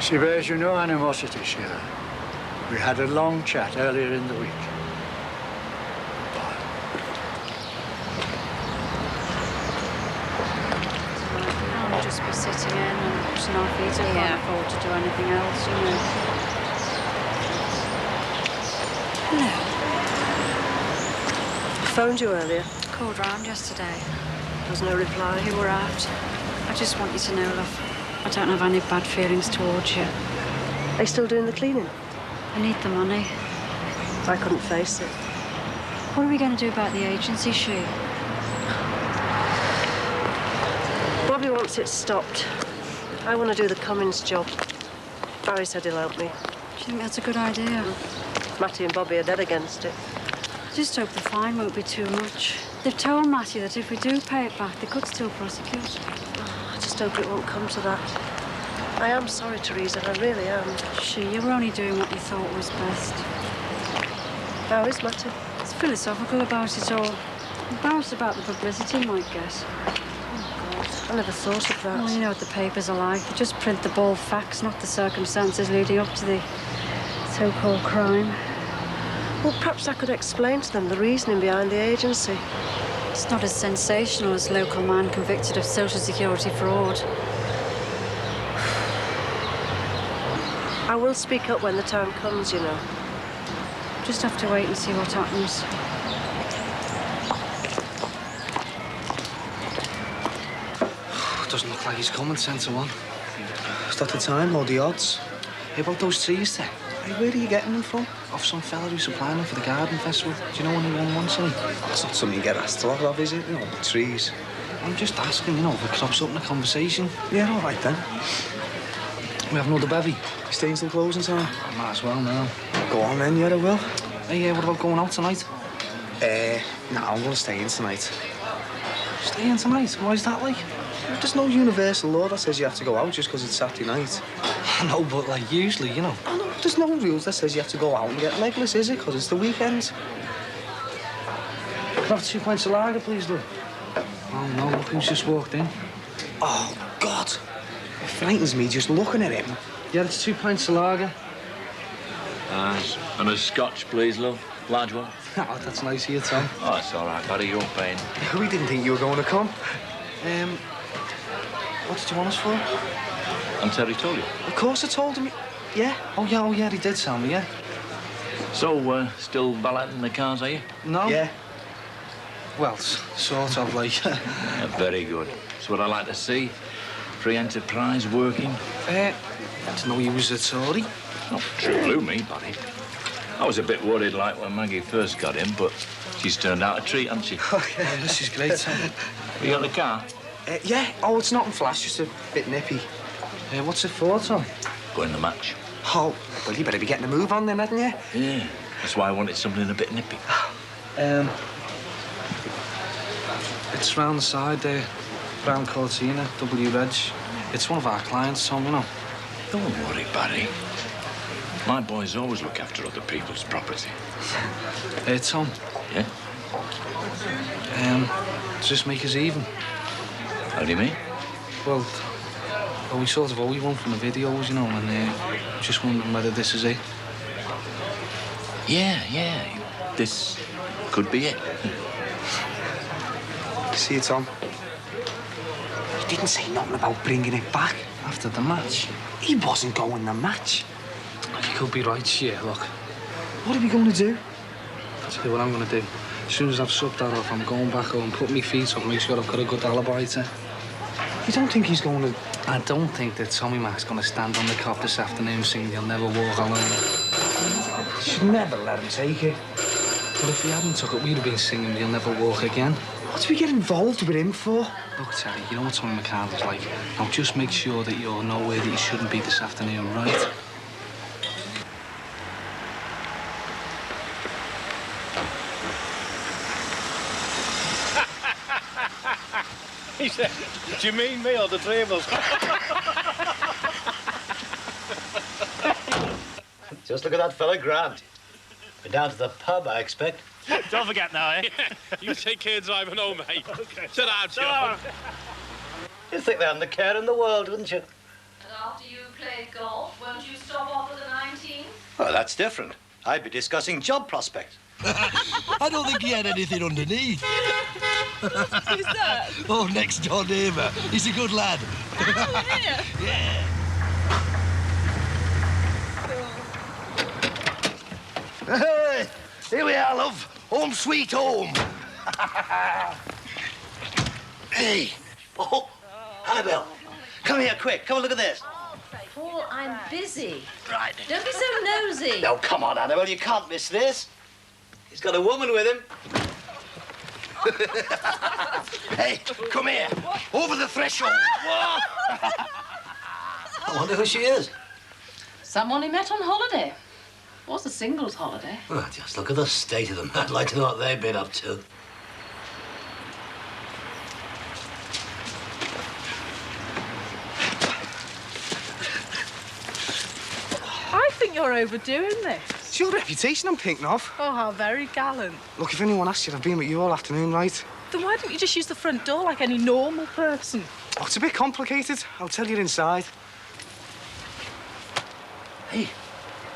She bears you no animosity, Sheila. We had a long chat earlier in the week. I'll just be sitting in and watching our feet. I can't afford to do anything else, you know. Hello. I phoned you earlier. Called round yesterday. There was no reply. You were out. I just want you to know, love, I don't have any bad feelings towards you. Are you still doing the cleaning? I need the money. I couldn't face it. What are we going to do about the agency, She? Bobby wants it stopped. I want to do the Cummins job. Barry said he'll help me. Do you think that's a good idea? Matty and Bobby are dead against it. I just hope the fine won't be too much. They've told Matty that if we do pay it back, they could still prosecute. Oh, I just hope it won't come to that. I am sorry, Teresa, I really am. She, you were only doing what you thought was best. How is Matty? It's philosophical about it all. Embarrassed about the publicity, you might guess. Oh, God, I never thought of that. Well, you know what the papers are like. They just print the bald facts, not the circumstances leading up to the so-called crime. Well, perhaps I could explain to them the reasoning behind the agency. It's not as sensational as local man convicted of social security fraud. I will speak up when the time comes, you know. Just have to wait and see what happens. Doesn't look like he's coming, Centre One. Is that the time or the odds? Hey, about those trees there. Hey, where are you getting them from? Off some fella who's supplying them for the garden festival. Do you know anyone wants them? That's not something you get asked a lot of, is it? You know, the trees. I'm just asking, you know, if it crops up in a conversation. Yeah, all right then. We have another bevy. Staying till closing time. I might as well now. Go on then, yeah, I will. Hey, what about going out tonight? No, I'm going to stay in tonight. Stay in tonight? Why is that like? There's no universal law that says you have to go out just because it's Saturday night. I know, but like usually, you know. I know, there's no rules that says you have to go out and get legless, is it? Because it's the weekend. Can I have 2 pints of lager, please, love? Oh, no, look who's just walked in. Oh, God. It frightens me just looking at him. Yeah, it's 2 pints of lager. Nice. And a scotch, please, love. Large one. Oh, that's nice of you, Tom. Oh, it's all right, buddy. You're paying. We didn't think you were going to come. What did you want us for? And Terry told you? Of course I told him. Yeah? Oh, yeah, he did tell me, yeah. So, still balloting the cars, are you? No. Yeah. Well, sort of, like. Yeah, very good. That's what I like to see. Free enterprise working. I didn't know you was a Tory. Oh, true blue me, buddy. I was a bit worried, like, when Maggie first got in, but she's turned out a treat, hasn't she? Oh, yeah, this is great, Tom. You got the car? Yeah. Oh, it's nothing flash, just a bit nippy. What's it for, Tom? Going the match. Oh, well, you better be getting a move on then, hadn't you? Yeah. That's why I wanted something a bit nippy. It's round the side there. Brown Cortina, W Reg. It's one of our clients, Tom, you know. Don't worry, Barry. My boys always look after other people's property. Hey, Tom. Yeah? Just make us even. How do you mean? Well, we sort of owe you one from the videos, you know, and just wondering whether this is it. Yeah. This could be it. See you, Tom. He didn't say nothing about bringing it back after the match. He wasn't going the match. You could be right, Sherlock. What are we going to do? I'll tell you what I'm going to do. As soon as I've sucked that off, I'm going back home, put my feet up, make sure I've got a good alibi to. You don't think he's going to... I don't think that Tommy Mac's going to stand on the cop this afternoon singing You'll Never Walk Alone. You should never let him take it. But if he hadn't took it, we'd have been singing You'll Never Walk Again. What do we get involved with him for? Look, Terry, you know what Tommy McCandless like. Now just make sure that you're nowhere that you shouldn't be this afternoon, right? He said, do you mean me or the three of us? Just look at that fella Grant. We're down to the pub, I expect. Don't forget now, eh? You take care driving home, mate. Okay. Sit down, Joe. You'd think they hadn't the care in the world, wouldn't you? And after you played golf, won't you stop off at the 19? Well, that's different. I'd be discussing job prospects. I don't think he had anything underneath. Who's that? Oh, next door neighbour. He's a good lad. Oh, yeah. Yeah. Hey, here we are, love. Home sweet home. Hey. Oh, Annabelle. Come here, quick. Come and look at this. Paul, I'm busy. Right. Don't be so nosy. Now, come on, Annabelle. You can't miss this. He's got a woman with him. Hey, come here. Over the threshold. Whoa. I wonder who she is. Someone he met on holiday. Was a singles holiday. Oh, just look at the state of them. I'd like to know what they've been up to. I think you're overdoing this. It's your reputation I'm thinking of. Oh, how very gallant. Look, if anyone asks you, I've been with you all afternoon, right? Then why don't you just use the front door like any normal person? Oh, it's a bit complicated. I'll tell you inside. Hey,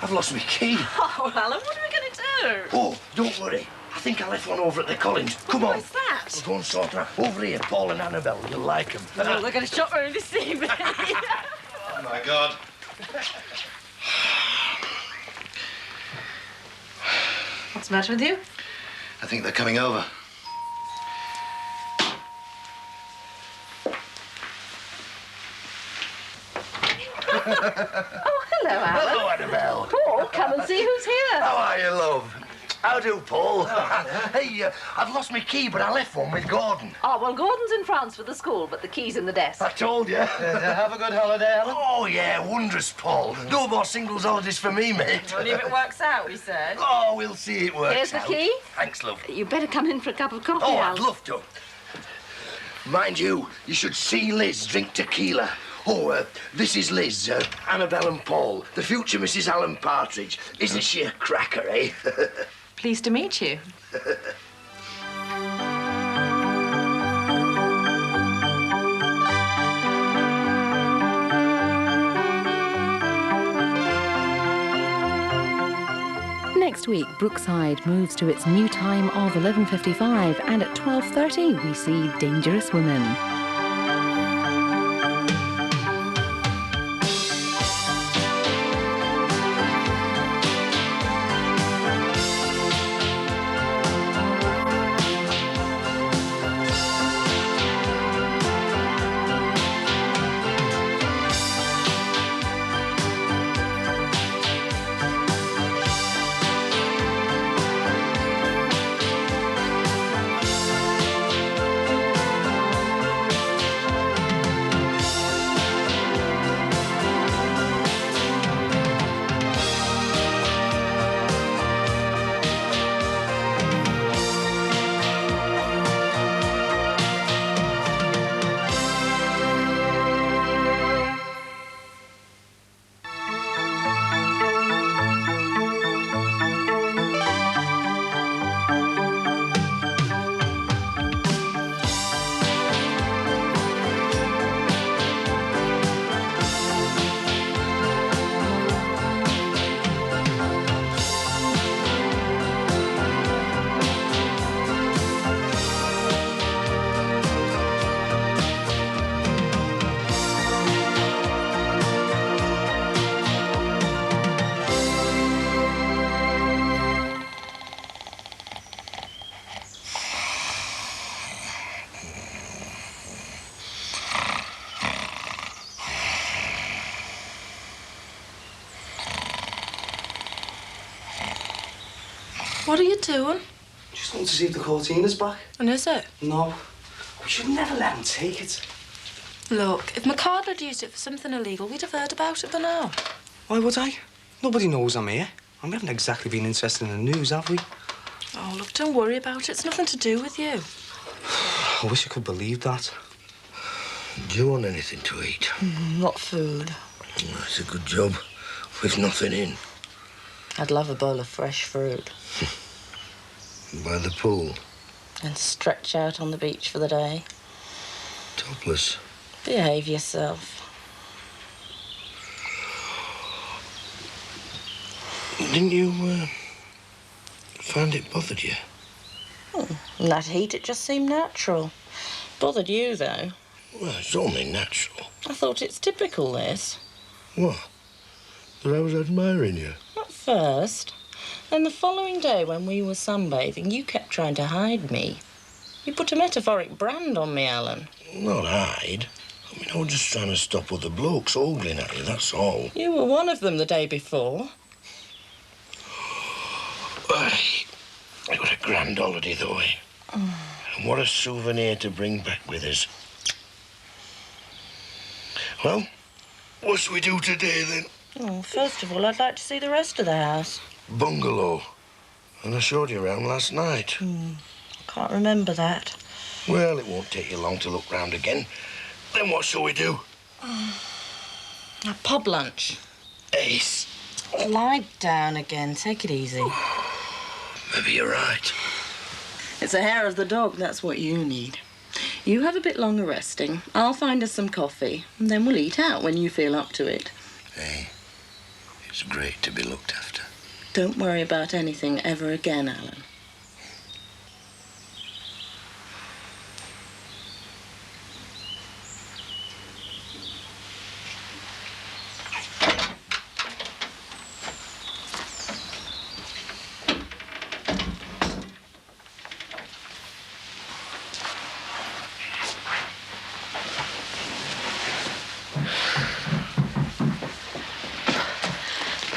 I've lost my key. Oh, Alan, what are we going to do? Oh, don't worry. I think I left one over at the Collins. Come on. What's that? We'll go and sort her out. Over here, Paul and Annabelle. You'll like them. Oh, they're going to shop around this evening. Oh, my God. What's the matter with you? I think they're coming over. Oh, hello, Alan. Hello, Annabelle. Paul, come and see who's here. How are you, love? How do, Paul? Hey, I've lost my key, but I left one with Gordon. Oh, well, Gordon's in France with the school, but the key's in the desk. I told you. Have a good holiday, Alan. Oh, yeah, wondrous, Paul. No more singles holidays for me, mate. Only if it works out, he said. Oh, we'll see it works Here's the out. key. Thanks, love. You better come in for a cup of coffee, Oh, Alan. I'd love to. Mind you should see Liz drink tequila. Oh, this is Liz, Annabelle and Paul, the future Mrs. Alan Partridge. Isn't she a cracker, eh? Pleased to meet you. Next week, Brookside moves to its new time of 11:55, and at 12:30 we see Dangerous Women. What are you doing? Just want to see if the Cortina's back. And is it? No. We should never let him take it. Look, if McCard had used it for something illegal, we'd have heard about it by now. Why would I? Nobody knows I'm here. And we haven't exactly been interested in the news, have we? Oh, look, don't worry about it. It's nothing to do with you. I wish I could believe that. Do you want anything to eat? Not food. That's a good job, with nothing in. I'd love a bowl of fresh fruit. By the pool. And stretch out on the beach for the day. Topless. Behave yourself. Didn't you, find it bothered you? In that heat, it just seemed natural. Bothered you, though. Well, it's only natural. I thought it's typical, this. What? That I was admiring you? At first. Then the following day, when we were sunbathing, you kept trying to hide me. You put a metaphoric brand on me, Alan. Not hide. I mean, I was just trying to stop other blokes ogling at you, that's all. You were one of them the day before. It was a grand holiday, though, eh? And what a souvenir to bring back with us. Well, what shall we do today, then? Oh, first of all, I'd like to see the rest of the house. Bungalow. And I showed you around last night. I can't remember that. Well, it won't take you long to look round again. Then what shall we do? A pub lunch. Ace. Lie down again. Take it easy. Maybe you're right. It's a hair of the dog, that's what you need. You have a bit longer resting. I'll find us some coffee, and then we'll eat out when you feel up to it. Hey, it's great to be looked after. Don't worry about anything ever again, Alan.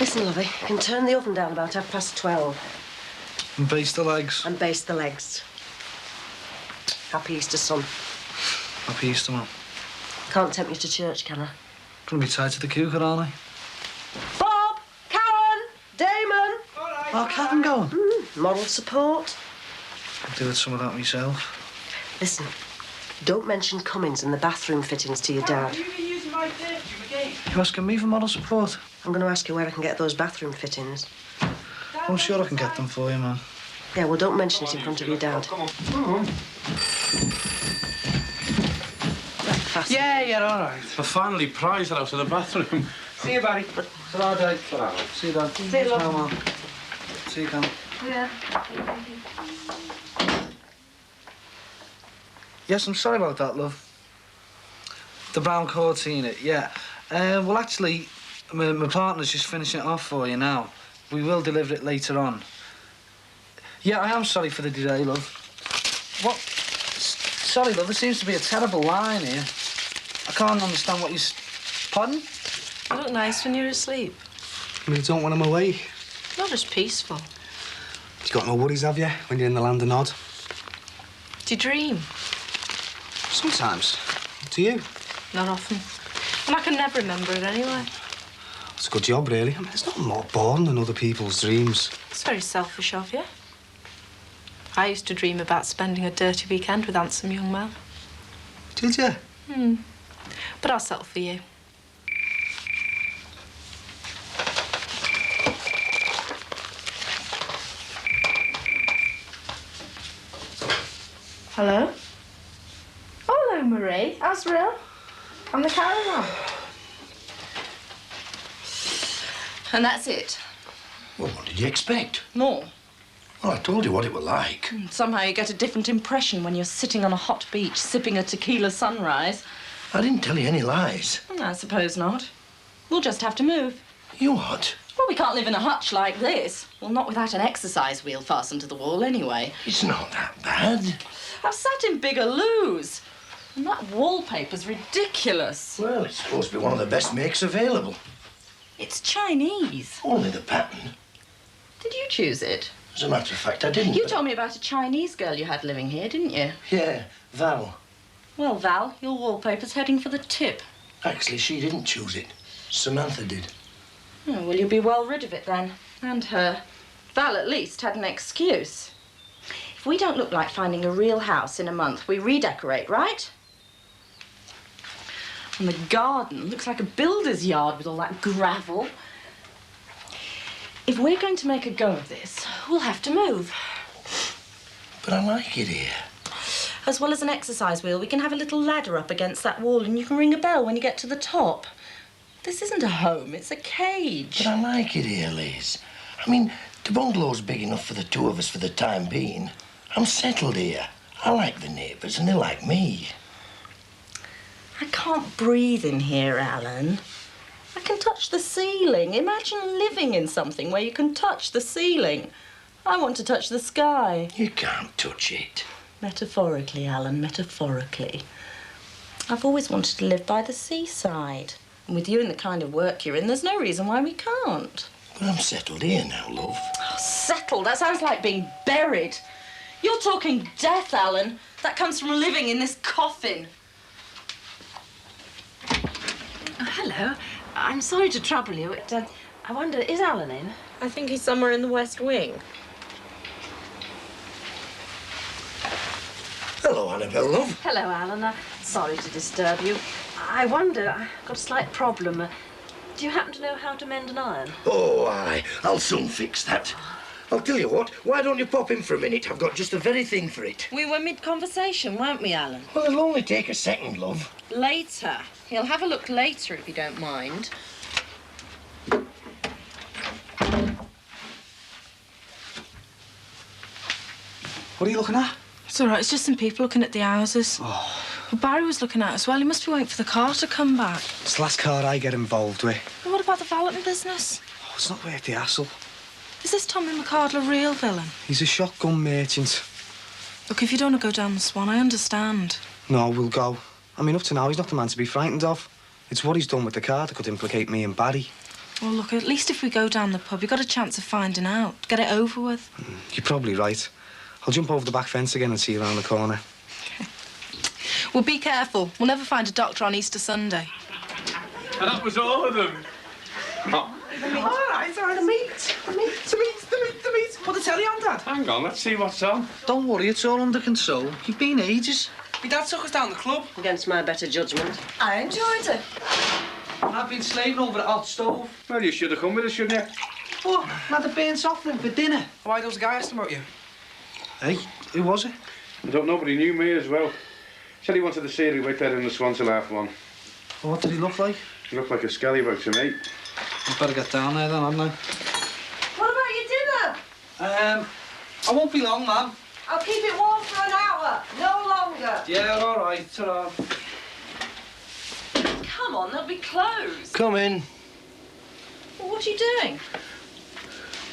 Listen, lovey, you can turn the oven down about 12:30. And baste the legs. And baste the legs. Happy Easter, son. Happy Easter, man. Can't tempt you to church, can I? Gonna be tied to the cooker, aren't I? Bob! Karen! Damon! Oh, Karen going? Moral support. I'll do it some of that myself. Listen, don't mention Cummins and the bathroom fittings to your dad. You've been using my perfume again. You asking me for moral support? I'm going to ask you where I can get those bathroom fittings. I'm sure I can get them for you, man. Yeah, well, don't mention it in front of your dad. Come on. Yeah, all right. I finally prized it out of the bathroom. See you, Barry. Ta-ra, Dad. See you, Dad. See you, love. Ciao, Mum. See you, Cam. Yeah. Yes, I'm sorry about that, love. The brown Cortina, yeah. Well, actually, my partner's just finishing it off for you now. We will deliver it later on. Yeah, I am sorry for the delay, love. What? Sorry, love, there seems to be a terrible line here. I can't understand what you... Pardon? You look nice when you're asleep. I mean, you don't want him away. Not as peaceful. You got no worries, have you, when you're in the land of Nod? Do you dream? Sometimes. Do you? Not often. And I can never remember it anyway. It's a good job, really. I mean, there's nothing more boring than other people's dreams. It's very selfish of you. I used to dream about spending a dirty weekend with handsome young men. Did you? But I'll settle for you. Hello? Oh, hello, Marie. Azrael. I'm the caravan. And that's it. Well, what did you expect? More. Well, I told you what it was like. Somehow you get a different impression when you're sitting on a hot beach sipping a tequila sunrise. I didn't tell you any lies. I suppose not. We'll just have to move. You what? Well, we can't live in a hutch like this. Well, not without an exercise wheel fastened to the wall, anyway. It's not that bad. I've sat in bigger loos. And that wallpaper's ridiculous. Well, it's supposed to be one of the best makes available. It's Chinese. Only the pattern. Did you choose it? As a matter of fact, I didn't. You told me about a Chinese girl you had living here, didn't you? Yeah, Val. Well, Val, your wallpaper's heading for the tip. Actually, she didn't choose it. Samantha did. Oh, well, you'll be well rid of it then. And her. Val, at least, had an excuse. If we don't look like finding a real house in a month, we redecorate, right? And the garden looks like a builder's yard with all that gravel. If we're going to make a go of this, we'll have to move. But I like it here. As well as an exercise wheel, we can have a little ladder up against that wall and you can ring a bell when you get to the top. This isn't a home, it's a cage. But I like it here, Liz. I mean, the bungalow's big enough for the two of us for the time being. I'm settled here. I like the neighbours and they like me. I can't breathe in here, Alan. I can touch the ceiling. Imagine living in something where you can touch the ceiling. I want to touch the sky. You can't touch it. Metaphorically, Alan, metaphorically. I've always wanted to live by the seaside. And with you and the kind of work you're in, there's no reason why we can't. But I'm settled here now, love. Oh, settled? That sounds like being buried. You're talking death, Alan. That comes from living in this coffin. Oh, hello. I'm sorry to trouble you. I wonder, is Alan in? I think he's somewhere in the West Wing. Hello, Annabelle, love. Hello, Alan. Sorry to disturb you. I wonder, I've got a slight problem. Do you happen to know how to mend an iron? Oh, aye. I'll soon fix that. I'll tell you what, why don't you pop in for a minute? I've got just the very thing for it. We were mid-conversation, weren't we, Alan? Well, it'll only take a second, love. Later. He'll have a look later if you don't mind. What are you looking at? It's all right, it's just some people looking at the houses. Oh. Well, Barry was looking at as well. He must be waiting for the car to come back. It's the last car I get involved with. Well, what about the valeting business? Oh, it's not worth the hassle. Is this Tommy McCardle a real villain? He's a shotgun merchant. Look, if you don't want to go down the Swan, I understand. No, we'll go. I mean, up to now, he's not the man to be frightened of. It's what he's done with the car that could implicate me and Barry. Well, look, at least if we go down the pub, you've got a chance of finding out. Get it over with. You're probably right. I'll jump over the back fence again and see you around the corner. Well, be careful. We'll never find a doctor on Easter Sunday. And that was all of them. Oh. All right, the meat. The meat. Put the telly on, Dad. Hang on, let's see what's on. Don't worry, it's all under control. You've been ages. My dad took us down the club. Against my better judgment. I enjoyed it. I've been slaving over the hot stove. Well, you should have come with us, shouldn't you? Oh, I had a burnt softening for dinner. Why those guys asked about you? Hey, who was it? I don't know, but he knew me as well. Said he wanted to see you right there in the Swan till half one. Well, what did he look like? He looked like a scallywag to me. I'd better get down there then, hadn't I? What about your dinner? I won't be long, Mum. I'll keep it warm for an hour, no longer. Yeah, all right. Ta-ra. Come on, they'll be closed. Come in. Well, what are you doing?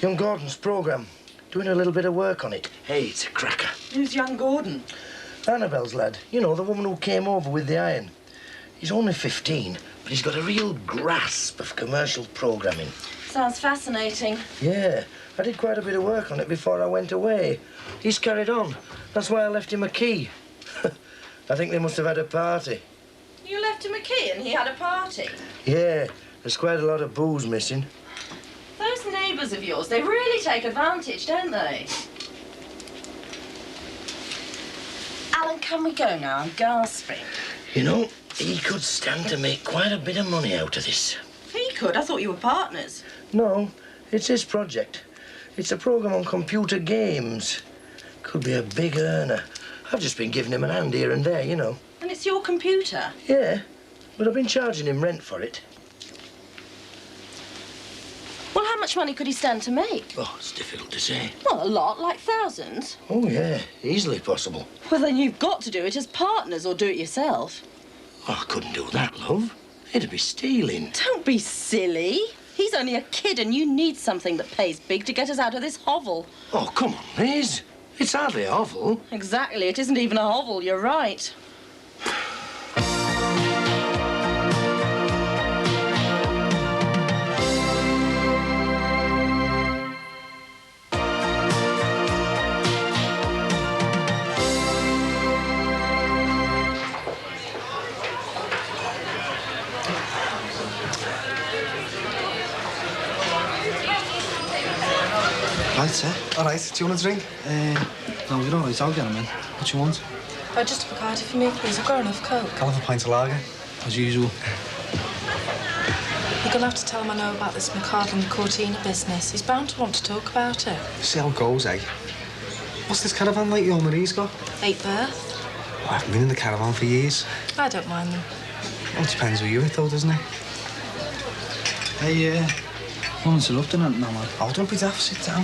Young Gordon's programme. Doing a little bit of work on it. Hey, it's a cracker. Who's young Gordon? Annabelle's lad. You know, the woman who came over with the iron. He's only 15, but he's got a real grasp of commercial programming. Sounds fascinating. Yeah, I did quite a bit of work on it before I went away. He's carried on. That's why I left him a key. I think they must have had a party. You left him a key and he had a party? Yeah, there's quite a lot of booze missing. Those neighbours of yours, they really take advantage, don't they? Alan, can we go now? I'm gasping. You know, he could stand to make quite a bit of money out of this. He could? I thought you were partners. No, it's his project. It's a programme on computer games. Could be a big earner. I've just been giving him a hand here and there, you know. And it's your computer? Yeah, but I've been charging him rent for it. Well, how much money could he stand to make? Oh, it's difficult to say. Well, a lot, like thousands. Oh, yeah, easily possible. Well, then you've got to do it as partners or do it yourself. Oh, I couldn't do that, love. It'd be stealing. Don't be silly. He's only a kid and you need something that pays big to get us out of this hovel. Oh, come on, Liz. It's hardly a hovel. Exactly. It isn't even a hovel. You're right. Right, sir. All right, do you want a drink? No, you're all right. I'll get him in. What you want? Oh, just a Bacardi for me, please. I've got enough Coke. I'll have a pint of lager. As usual. You're gonna have to tell him I know about this McCardle and Cortina business. He's bound to want to talk about it. See how it goes, eh? What's this caravan like your Marie's got? 8th birth. I haven't been in the caravan for years. I don't mind them. Well, it depends who you're with, though, doesn't it? Hey, I'm interrupting it now, man. Oh, don't be daft. Sit down.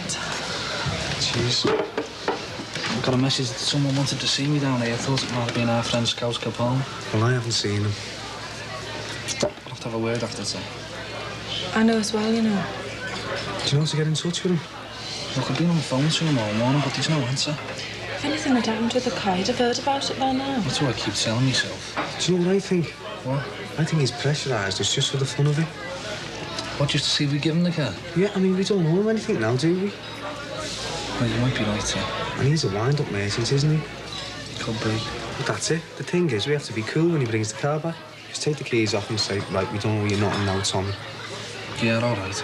Jeez. I got a message that someone wanted to see me down here. I thought it might have been our friend Scout Capone. Well, I haven't seen him. I'll have to have a word after that. I know as well, you know. Do you know how to get in touch with him? Look, I've been on the phone to him all morning, but there's no answer. If anything had happened with the car, I'd have heard about it by now. That's what I keep telling myself. Do you know what I think? What? I think he's pressurised us just for the fun of it. What, just to see if we give him the car? Yeah, I mean, we don't know him anything now, do we? Well, you might be right, sir. And he's a wind-up merchant, isn't he? Could be. But that's it. The thing is, we have to be cool when he brings the car back. Just take the keys off and say, right, we don't know where you're not now, Tommy. Yeah, all right.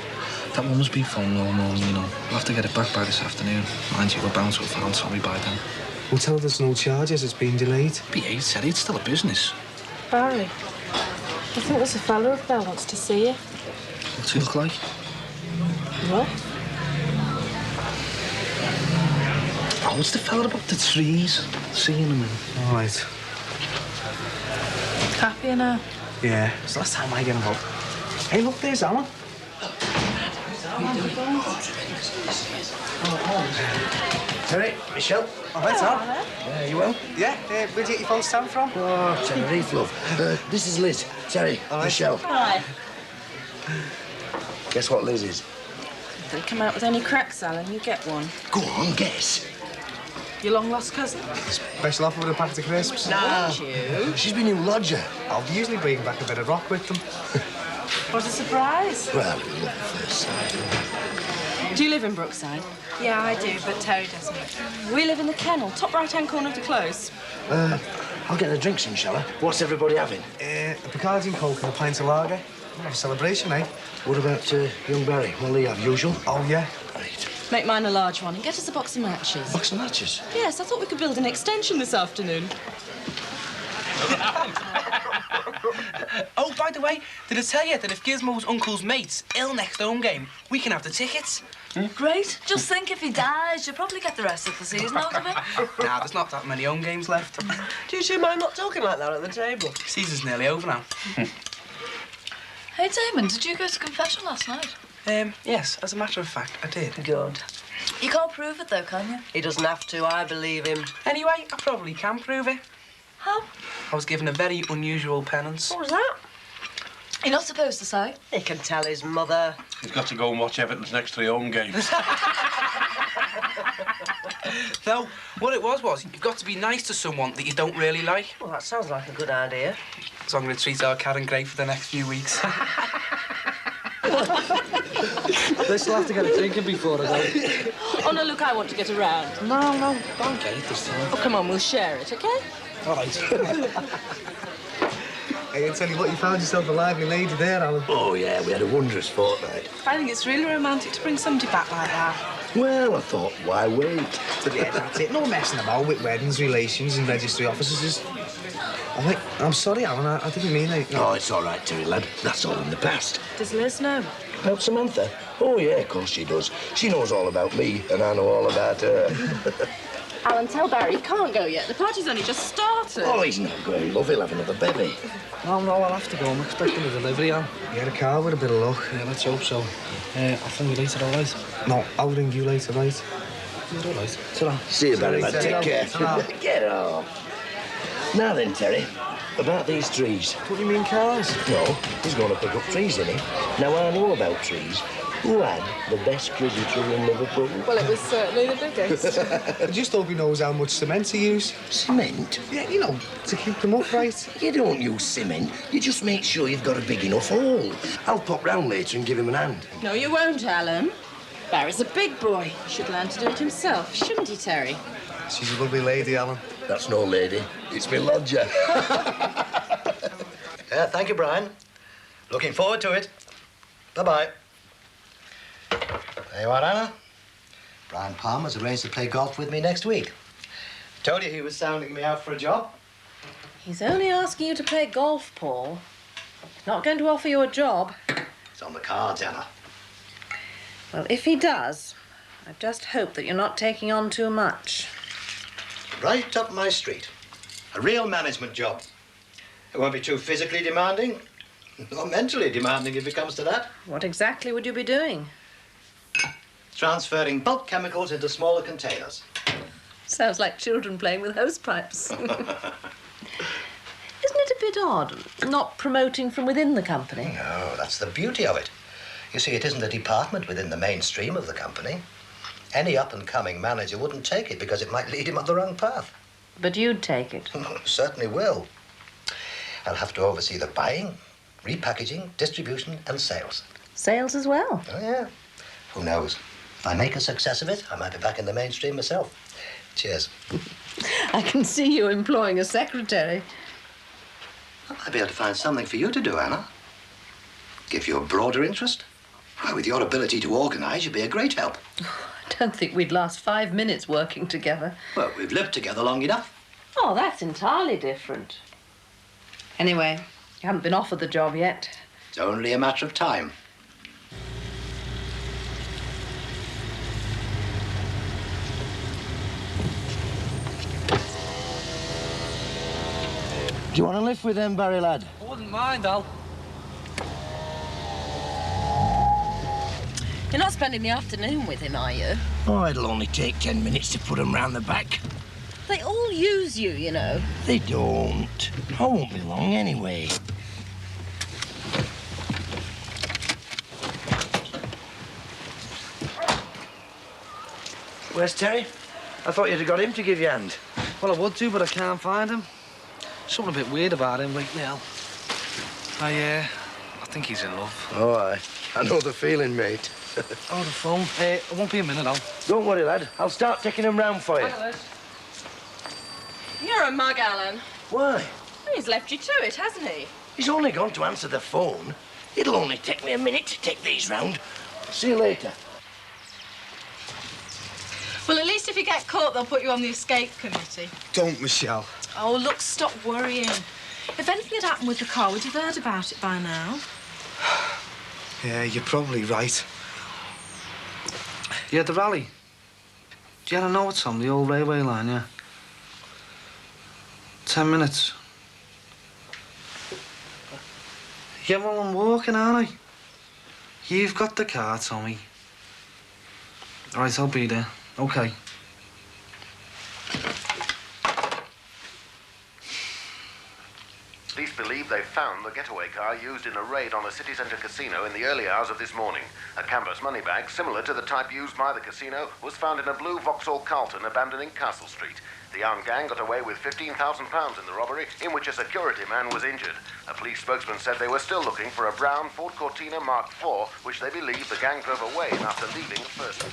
That woman's been phoning all morning, you know. We'll have to get it back by this afternoon. Mind you, we're bound to have found Tommy by then. We'll tell her there's no charges, it's been delayed. Behave, Teddy, it's still a business. Barry, I think there's a fella up there wants to see you. What's he look like? What? Oh, it's the fella about the trees. Seeing him in. All right. Happier now? Yeah, it's the last time I get involved. Hey, look, there's Alan. Terry, Michelle. All right, Al. Yeah, you well? Yeah, where'd you get your phone stand from? Oh, Tenerife, love. This is Liz. Terry, Michelle. Hi. Guess what Liz is? If they come out with any cracks, Alan, you get one. Go on, guess. Your long-lost cousin? Special offer with a packet of crisps. Would you? She's been in lodger. I'll usually bring back a bit of rock with them. What a surprise. Well, it was the first sight. Do you live in Brookside? Yeah, I do, but Terry doesn't. We live in the kennel, top right-hand corner of the close. I'll get the drinks in, shall I? What's everybody having? A Bacardi and Coke and a pint of lager. We'll have a celebration, eh? What about young Barry? What'll he have? Usual? Oh, yeah. Right. Make mine a large one and get us a box of matches. Box of matches? Yes, I thought we could build an extension this afternoon. Oh, by the way, did I tell you that if Gizmo's uncle's mate's ill next home game, we can have the tickets? Great. Just think if he dies, you'll probably get the rest of the season out of it. Nah, there's not that many home games left. Do you two mind not talking like that at the table? Season's nearly over now. Hey, Damon, did you go to confession last night? Yes, as a matter of fact, I did. Good. You can't prove it, though, can you? He doesn't have to. I believe him. Anyway, I probably can prove it. How? I was given a very unusual penance. What was that? You're not supposed to say. He can tell his mother. He's got to go and watch Everton's next 3 home games. No, what it was you've got to be nice to someone that you don't really like. Well, that sounds like a good idea. So I'm going to treat our cat and Gray for the next few weeks. They still have to get a drinking before I go. Oh, no, look, I want to get around. No, don't get it this time. Oh, come on, we'll share it, OK? All right. Hey, I tell you what, you found yourself a lively lady there, Alan. Oh, yeah, we had a wondrous fortnight. I think it's really romantic to bring somebody back like that. Well, I thought, why wait? Yeah, that's it. No messing about with weddings, relations and registry offices. I'm sorry, Alan, I didn't mean it. Oh, it's all right, Terry, lad. That's all in the past. Does Liz know? About Samantha? Oh, yeah, of course she does. She knows all about me, and I know all about her. Alan, tell Barry he can't go yet. The party's only just started. Oh, he's not going, love. He'll have another bevy. No, I'll have to go. I'm expecting a delivery, Al. Yeah, a car with a bit of luck. Yeah, let's hope so. I'll phone you later, all right? No, I'll ring you later, right? You're all right. Ta-ra. See you, Barry, lad. Take care. Ta-ra. Get off. Now then, Terry, about these trees. What do you mean, cars? No, he's going to pick up trees, isn't he? Now, I know about trees. Who had the best Christmas tree in Liverpool? Well, it was certainly the biggest. I just hope he knows how much cement to use. Cement? Yeah, you know, to keep them upright. You don't use cement. You just make sure you've got a big enough hole. I'll pop round later and give him an hand. No, you won't, Alan. Barry's a big boy. Should learn to do it himself, shouldn't he, Terry? She's a lovely lady, Alan. That's no lady. It's me lodger. Thank you, Brian. Looking forward to it. Bye-bye. There you are, Anna. Brian Palmer's arranged to play golf with me next week. Told you he was sounding me out for a job. He's only asking you to play golf, Paul. He's not going to offer you a job. It's on the cards, Anna. Well, if he does, I just hope that you're not taking on too much. Right up my street. A real management job. It won't be too physically demanding, or mentally demanding if it comes to that. What exactly would you be doing? Transferring bulk chemicals into smaller containers. Sounds like children playing with hose pipes. Isn't it a bit odd, not promoting from within the company? No, that's the beauty of it. You see, it isn't a department within the mainstream of the company. Any up-and-coming manager wouldn't take it because it might lead him on the wrong path. But you'd take it. Certainly will. I'll have to oversee the buying, repackaging, distribution and sales. Sales as well? Oh, yeah. Who knows? If I make a success of it, I might be back in the mainstream myself. Cheers. I can see you employing a secretary. I might be able to find something for you to do, Anna. Give you a broader interest. Why, with your ability to organise, you'd be a great help. I don't think we'd last 5 minutes working together. Well, we've lived together long enough. Oh, that's entirely different. Anyway, you haven't been offered the job yet. It's only a matter of time. Do you want to live with them, Barry, lad? I wouldn't mind, Al. You're not spending the afternoon with him, are you? Oh, it'll only take 10 minutes to put them round the back. They all use you, you know. They don't. I won't be long anyway. Where's Terry? I thought you'd have got him to give you a hand. Well, I would do, but I can't find him. Something a bit weird about him lately, Al. I think he's in love. Oh, I know the feeling, mate. Oh, the phone. It won't be a minute, Al. Don't worry, lad. I'll start taking him round for you. You're a mug, Alan. Why? He's left you to it, hasn't he? He's only gone to answer the phone. It'll only take me a minute to take these round. See you later. Well, at least if you get caught, they'll put you on the escape committee. Don't, Michelle. Oh, look, stop worrying. If anything had happened with the car, we'd have heard about it by now. Yeah, you're probably right. Yeah, the rally. Do you know it's on the old railway line, yeah? 10 minutes. Yeah, well, I'm walking, aren't I? You've got the car, Tommy. All right, I'll be there. OK. Police believe they've found the getaway car used in a raid on a city centre casino in the early hours of this morning. A canvas money bag, similar to the type used by the casino, was found in a blue Vauxhall Carlton abandoning Castle Street. The armed gang got away with £15,000 in the robbery, in which a security man was injured. A police spokesman said they were still looking for a brown Ford Cortina Mark IV, which they believe the gang drove away after leaving the first.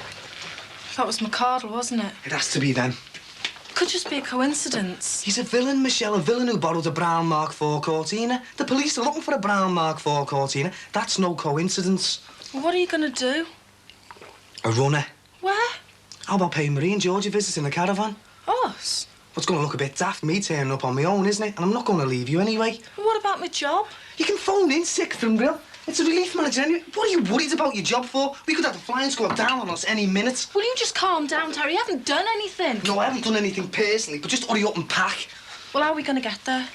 That was McCardle, wasn't it? It has to be then. Could just be a coincidence. He's a villain, Michelle, a villain who borrowed a brown Mark IV Cortina. The police are looking for a brown Mark IV Cortina. That's no coincidence. Well, what are you going to do? A runner. Where? How about paying Marie and George a visit in the caravan? Us? Well, it's going to look a bit daft, me turning up on my own, isn't it? And I'm not going to leave you anyway. Well, what about my job? You can phone in sick from Bill. It's a relief manager anyway. What are you worried about your job for? We could have the flying squad down on us any minute. Will you just calm down, Terry? You haven't done anything. No, I haven't done anything personally, but just hurry up and pack. Well, how are we going to get there?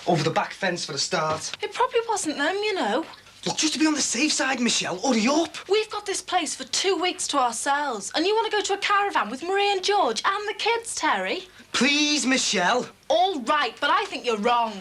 Over the back fence for a start. It probably wasn't them, you know. Look, just to be on the safe side, Michelle, hurry up. We've got this place for 2 weeks to ourselves, and you want to go to a caravan with Marie and George and the kids, Terry? Please, Michelle. All right, but I think you're wrong.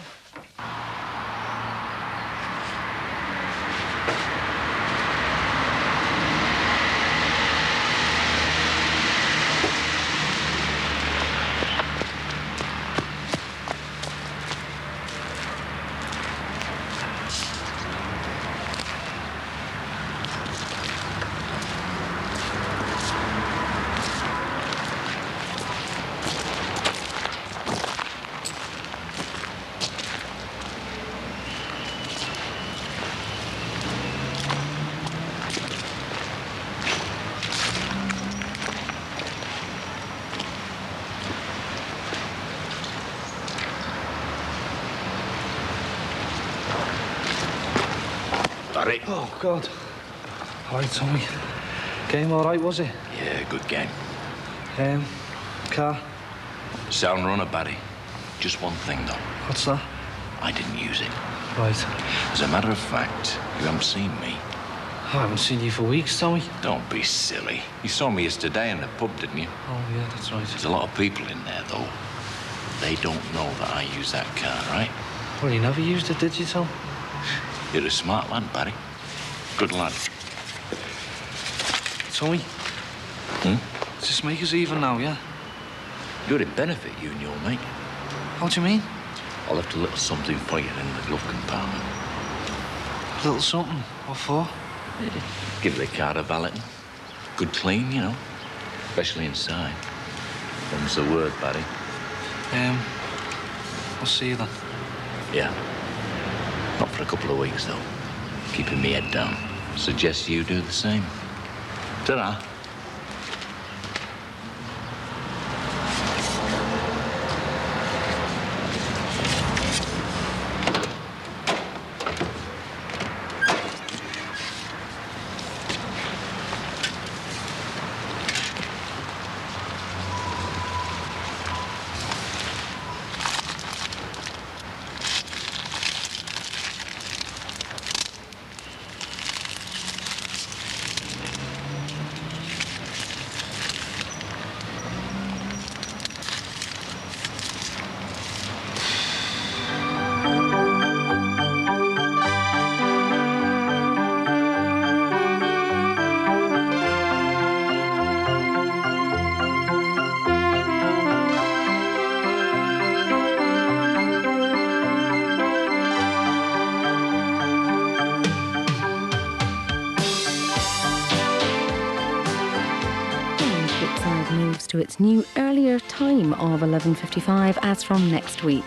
Sorry. Oh, God. All right, Tommy. Game all right, was it? Yeah, good game. Car? Sound runner, Barry. Just one thing, though. What's that? I didn't use it. Right. As a matter of fact, you haven't seen me. I haven't seen you for weeks, Tommy. Don't be silly. You saw me yesterday in the pub, didn't you? Oh, yeah, that's right. There's a lot of people in there, though. They don't know that I use that car, right? Well, you never used it, did you, Tom? You're a smart lad, Barry. Good lad. Tommy? Does this make us even now, yeah? It would benefit you and your mate. How do you mean? I left a little something for you in the glove compartment. A little something? What for? Give the car a valeting. Good clean, you know. Especially inside. Them's the word, Barry. I'll see you then. Yeah. Not for a couple of weeks, though. Keeping me head down. Suggest you do the same. Ta-ra. Moves to its new earlier time of 11:55 as from next week.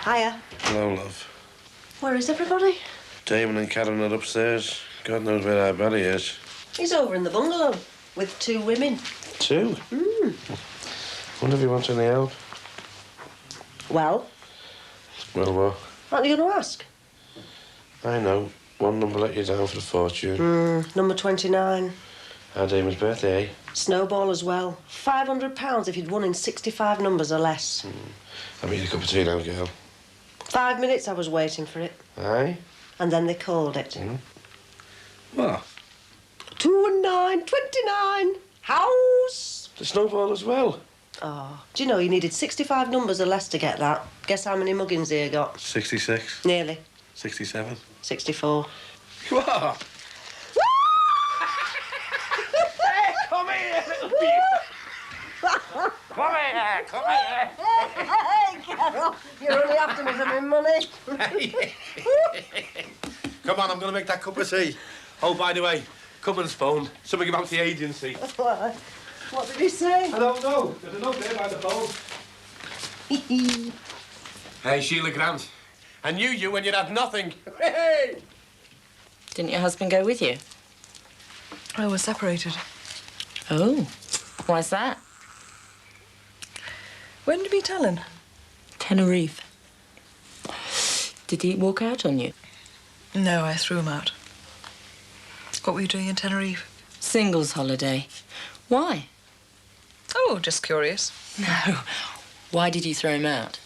Hiya. Hello, love. Where is everybody? Damon and Karen are upstairs. God knows where our Barry is. He's over in the bungalow with 2 women. 2? Wonder if he wants any help. Well? Well, what? What are you going to ask? I know. One number let you down for the fortune. Number 29. Our Damon's birthday, eh? Snowball as well. £500 if you'd won in 65 numbers or less. I'll make you a cup of tea now, girl. 5 minutes I was waiting for it. Aye? And then they called it. What? 2 and 9, 29. House. The snowball as well? Oh, do you know you needed 65 numbers or less to get that? Guess how many muggins he got? 66. Nearly. 67. 64. What? Hey, come here, little beauty. Come here, come here. Hey, Carol, you're only after me for my money. Come on, I'm going to make that cup of tea. Oh, by the way, Cummins phoned. Something about the agency. What did he say? I don't know. There's a note there by the phone. Hey, Sheila Grant. I knew you when you'd had nothing. Hey! Didn't your husband go with you? Oh, we're separated. Oh, why's that? When did you meet Alan? Tenerife. Did he walk out on you? No, I threw him out. What were you doing in Tenerife? Singles holiday. Why? Oh, just curious. No. Why did you throw him out?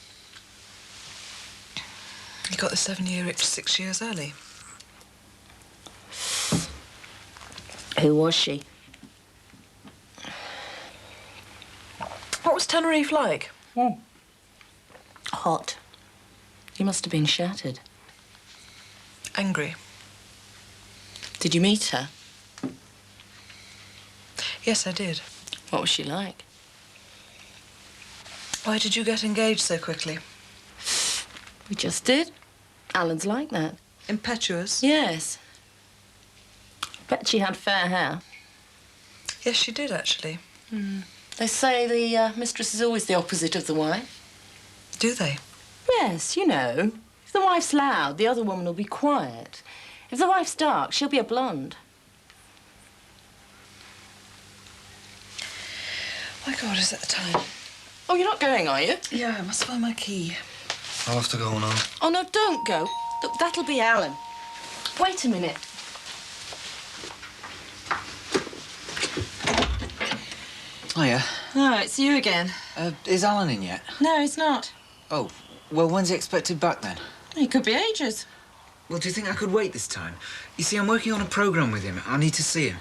He got the 7-year itch 6 years early. Who was she? What was Tenerife like? Hot. You must have been shattered. Angry. Did you meet her? Yes, I did. What was she like? Why did you get engaged so quickly? We just did. Alan's like that. Impetuous? Yes. Bet she had fair hair. Yes, she did, actually. They say the mistress is always the opposite of the wife. Do they? Yes, you know. If the wife's loud, the other woman will be quiet. If the wife's dark, she'll be a blonde. My God, is it the time? Oh, you're not going, are you? Yeah, I must find my key. I'll have to go now. Oh, no, don't go. Look, that'll be Alan. Wait a minute. Hiya. Oh, it's you again. Is Alan in yet? No, he's not. Oh, well, when's he expected back then? He could be ages. Well, do you think I could wait this time? You see, I'm working on a programme with him. I need to see him.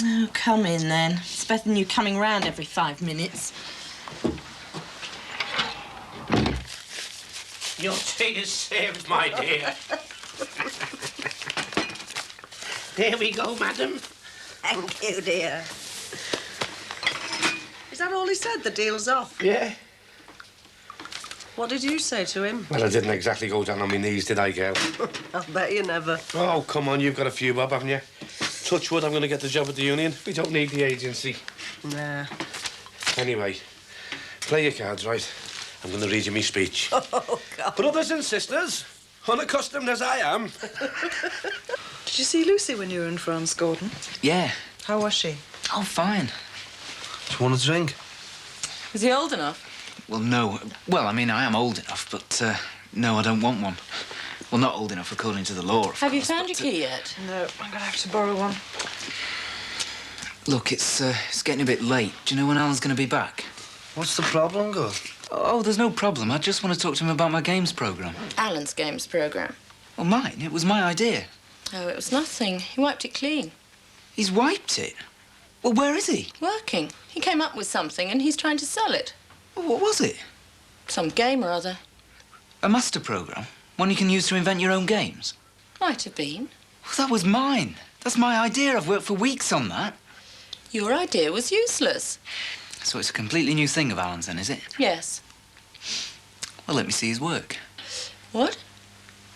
Oh, come in then. It's better than you coming round every 5 minutes. Your tea is saved, my dear. There we go, madam. Thank you, dear. Is that all he said? The deal's off? Yeah. What did you say to him? Well, I didn't exactly go down on my knees, did I, girl? I'll bet you never. Oh, come on, you've got a few bob, haven't you? Touch wood, I'm going to get the job at the union. We don't need the agency. Nah. Anyway, play your cards, right? I'm going to read you my speech. Oh, God. Brothers and sisters, unaccustomed as I am. Did you see Lucy when you were in France, Gordon? Yeah. How was she? Oh, fine. Do you want a drink? Is he old enough? Well, no. Well, I mean, I am old enough, but, no, I don't want one. Well, not old enough according to the law, of Have you course, found your but, key yet? No, I'm going to have to borrow one. Look, it's getting a bit late. Do you know when Alan's going to be back? What's the problem, girl? Oh, there's no problem. I just want to talk to him about my games programme. Alan's games programme. Well, mine. It was my idea. Oh, it was nothing. He wiped it clean. He's wiped it? Well, where is he? Working. He came up with something and he's trying to sell it. Well, what was it? Some game or other. A master programme? One you can use to invent your own games? Might have been. Well, that was mine. That's my idea. I've worked for weeks on that. Your idea was useless. So it's a completely new thing of Alan's then, is it? Yes. Well, let me see his work. What?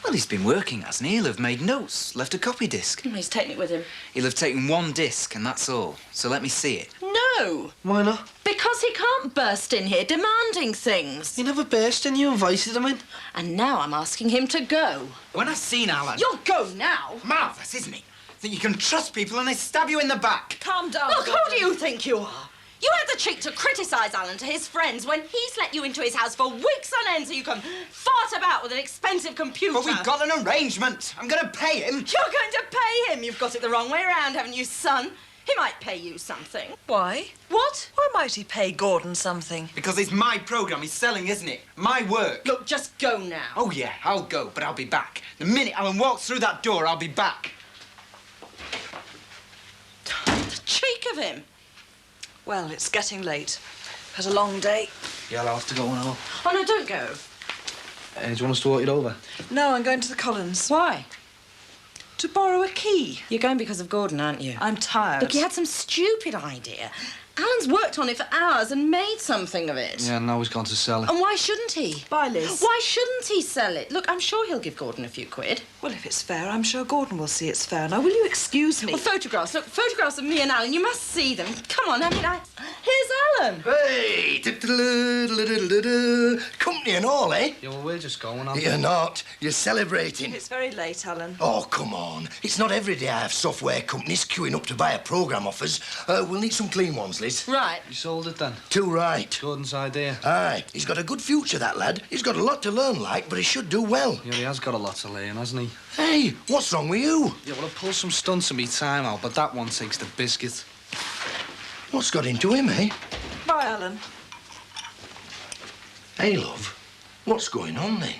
Well, he's been working, hasn't he? He'll have made notes, left a copy disc. He's taken it with him. He'll have taken one disc, and that's all. So let me see it. No. Why not? Because he can't burst in here demanding things. You never burst in, you invited him in. And now I'm asking him to go. When I've seen Alan... You'll go now. Marvellous, isn't it? That you can trust people and they stab you in the back. Calm down. Look, who do you think you are? You had the cheek to criticise Alan to his friends when he's let you into his house for weeks on end so you can fart about with an expensive computer. But we've got an arrangement. I'm going to pay him. You're going to pay him? You've got it the wrong way around, haven't you, son? He might pay you something. Why? What? Why might he pay Gordon something? Because it's my programme he's selling, isn't it? My work. Look, just go now. Oh, yeah, I'll go, but I'll be back. The minute Alan walks through that door, I'll be back. The cheek of him. Well, it's getting late. Had a long day. Yeah, I'll have to go now. Oh, no, don't go. Do you want us to walk it over? No, I'm going to the Collins. Why? To borrow a key. You're going because of Gordon, aren't you? I'm tired. Look, he had some stupid idea. Alan's worked on it for hours and made something of it. Yeah, now he's gone to sell it. And why shouldn't he? Bye, Liz. Why shouldn't he sell it? Look, I'm sure he'll give Gordon a few quid. Well, if it's fair, I'm sure Gordon will see it's fair. Now, will you excuse me? Well, photographs. Look, photographs of me and Alan. You must see them. Come on, I mean, here's Alan. Hey! Company party and all, eh? Yeah, well, we're just going on. You're not. You're celebrating. It's very late, Alan. Oh, come on. It's not every day I have software companies queuing up to buy a programme off us. We'll need some clean ones, Liz. Right. You sold it then? Too right. Gordon's idea. Aye. He's got a good future, that lad. He's got a lot to learn, like, but he should do well. Yeah, he has got a lot to learn, hasn't he? Hey, what's wrong with you? Yeah, well, I pulled some stunts in me time out, but that one takes the biscuit. What's got into him, eh? Bye, Alan. Hey, love. What's going on, then?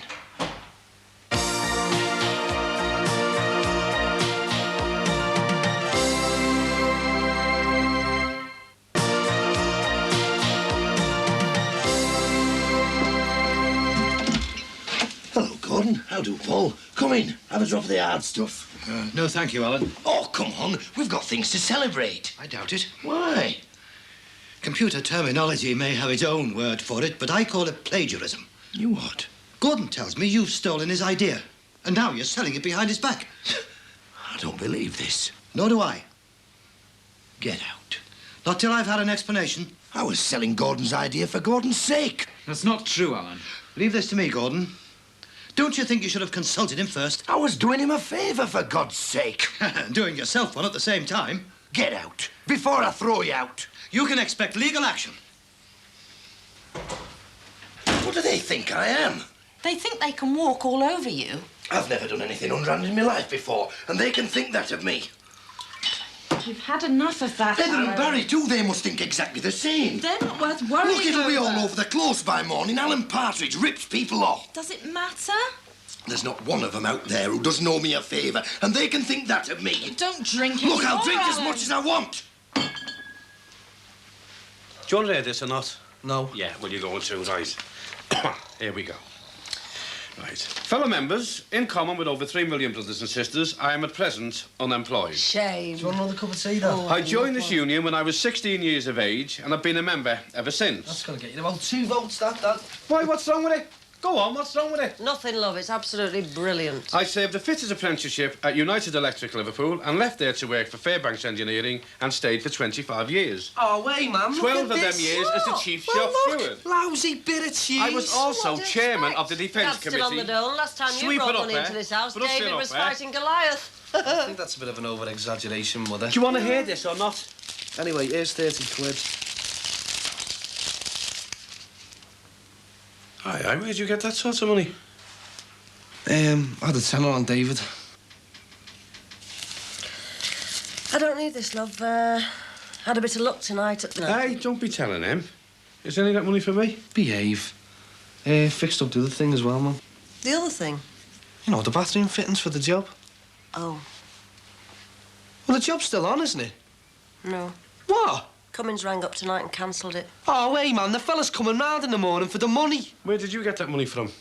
Hello, Gordon. How do, Paul? Come in. Have a drop of the hard stuff. No, thank you, Alan. Oh, come on. We've got things to celebrate. I doubt it. Why? Computer terminology may have its own word for it, but I call it plagiarism. You what? Gordon tells me you've stolen his idea, and now you're selling it behind his back. I don't believe this. Nor do I. Get out. Not till I've had an explanation. I was selling Gordon's idea for Gordon's sake. That's not true, Alan. Leave this to me, Gordon. Don't you think you should have consulted him first? I was doing him a favour, for God's sake. Doing yourself one at the same time. Get out, before I throw you out. You can expect legal action. What do they think I am? They think they can walk all over you. I've never done anything underhand in my life before, and they can think that of me. You've had enough of that. Heather and Alan. Barry, too, they must think exactly the same. They're not worth worrying Look, it'll be all over. over the close by morning. Alan Partridge rips people off. Does it matter? There's not one of them out there who doesn't owe me a favour, and they can think that of me. Don't drink Look, I'll anymore, drink as Alan. much as I want. Do you want to hear this or not? No. Yeah, well, you're going to, right. Here we go. Right. Fellow members, in common with over 3 million brothers and sisters, I am at present unemployed. Shame. Do you want another cup of tea, though? I joined this union when I was 16 years of age, and I've been a member ever since. That's going to get you about 2 votes, that. Why, what's wrong with it? Go on, what's wrong with it? Nothing, love. It's absolutely brilliant. I served a fitters apprenticeship at United Electric Liverpool and left there to work for Fairbanks Engineering and stayed for 25 years. Oh, wait, man. 12 of them years as the chief shop steward. Lousy bit of cheese. I was also chairman of the Defence That's still on the Committee. done. Last time you Sweep brought it up, money into eh? this house, Put us David in was up, eh? fighting Goliath. I think that's a bit of an over-exaggeration, Mother. Do you want to hear this or not? Anyway, here's 30 quid. Aye, where'd you get that sort of money? I had a tenner on David. I don't need this, love. Had a bit of luck tonight at the... Hey, don't be telling him. Is any of that money for me? Behave. Fixed up the other thing as well, Mum. The other thing? You know, the bathroom fittings for the job. Oh, Well, the job's still on, isn't it? no. What? Cummins rang up tonight and cancelled it. Oh, hey, man, the fella's coming round in the morning for the money. Where did you get that money from?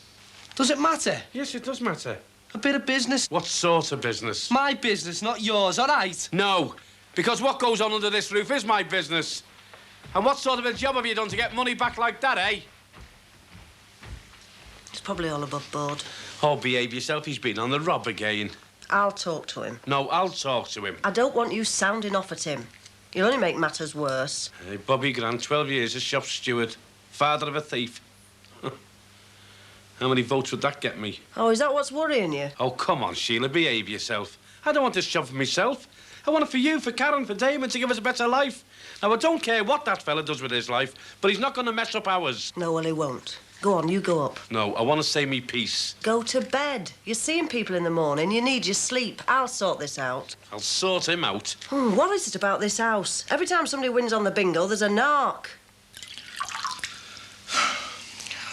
Does it matter? Yes, it does matter. A bit of business. What sort of business? My business, not yours, all right? No, because what goes on under this roof is my business. And what sort of a job have you done to get money back like that, eh? It's probably all above board. Oh, behave yourself. He's been on the rob again. I'll talk to him. No, I'll talk to him. I don't want you sounding off at him. You'll only make matters worse. Hey, Bobby Grant, 12 years as shop steward, father of a thief. How many votes would that get me? Oh, is that what's worrying you? Oh, come on, Sheila, behave yourself. I don't want this job for myself. I want it for you, for Karen, for Damon, to give us a better life. Now, I don't care what that fella does with his life, but he's not going to mess up ours. No, well, he won't. Go on, you go up. No, I want to say me peace. Go to bed. You're seeing people in the morning. You need your sleep. I'll sort this out. I'll sort him out. What is it about this house? Every time somebody wins on the bingo, there's a narc.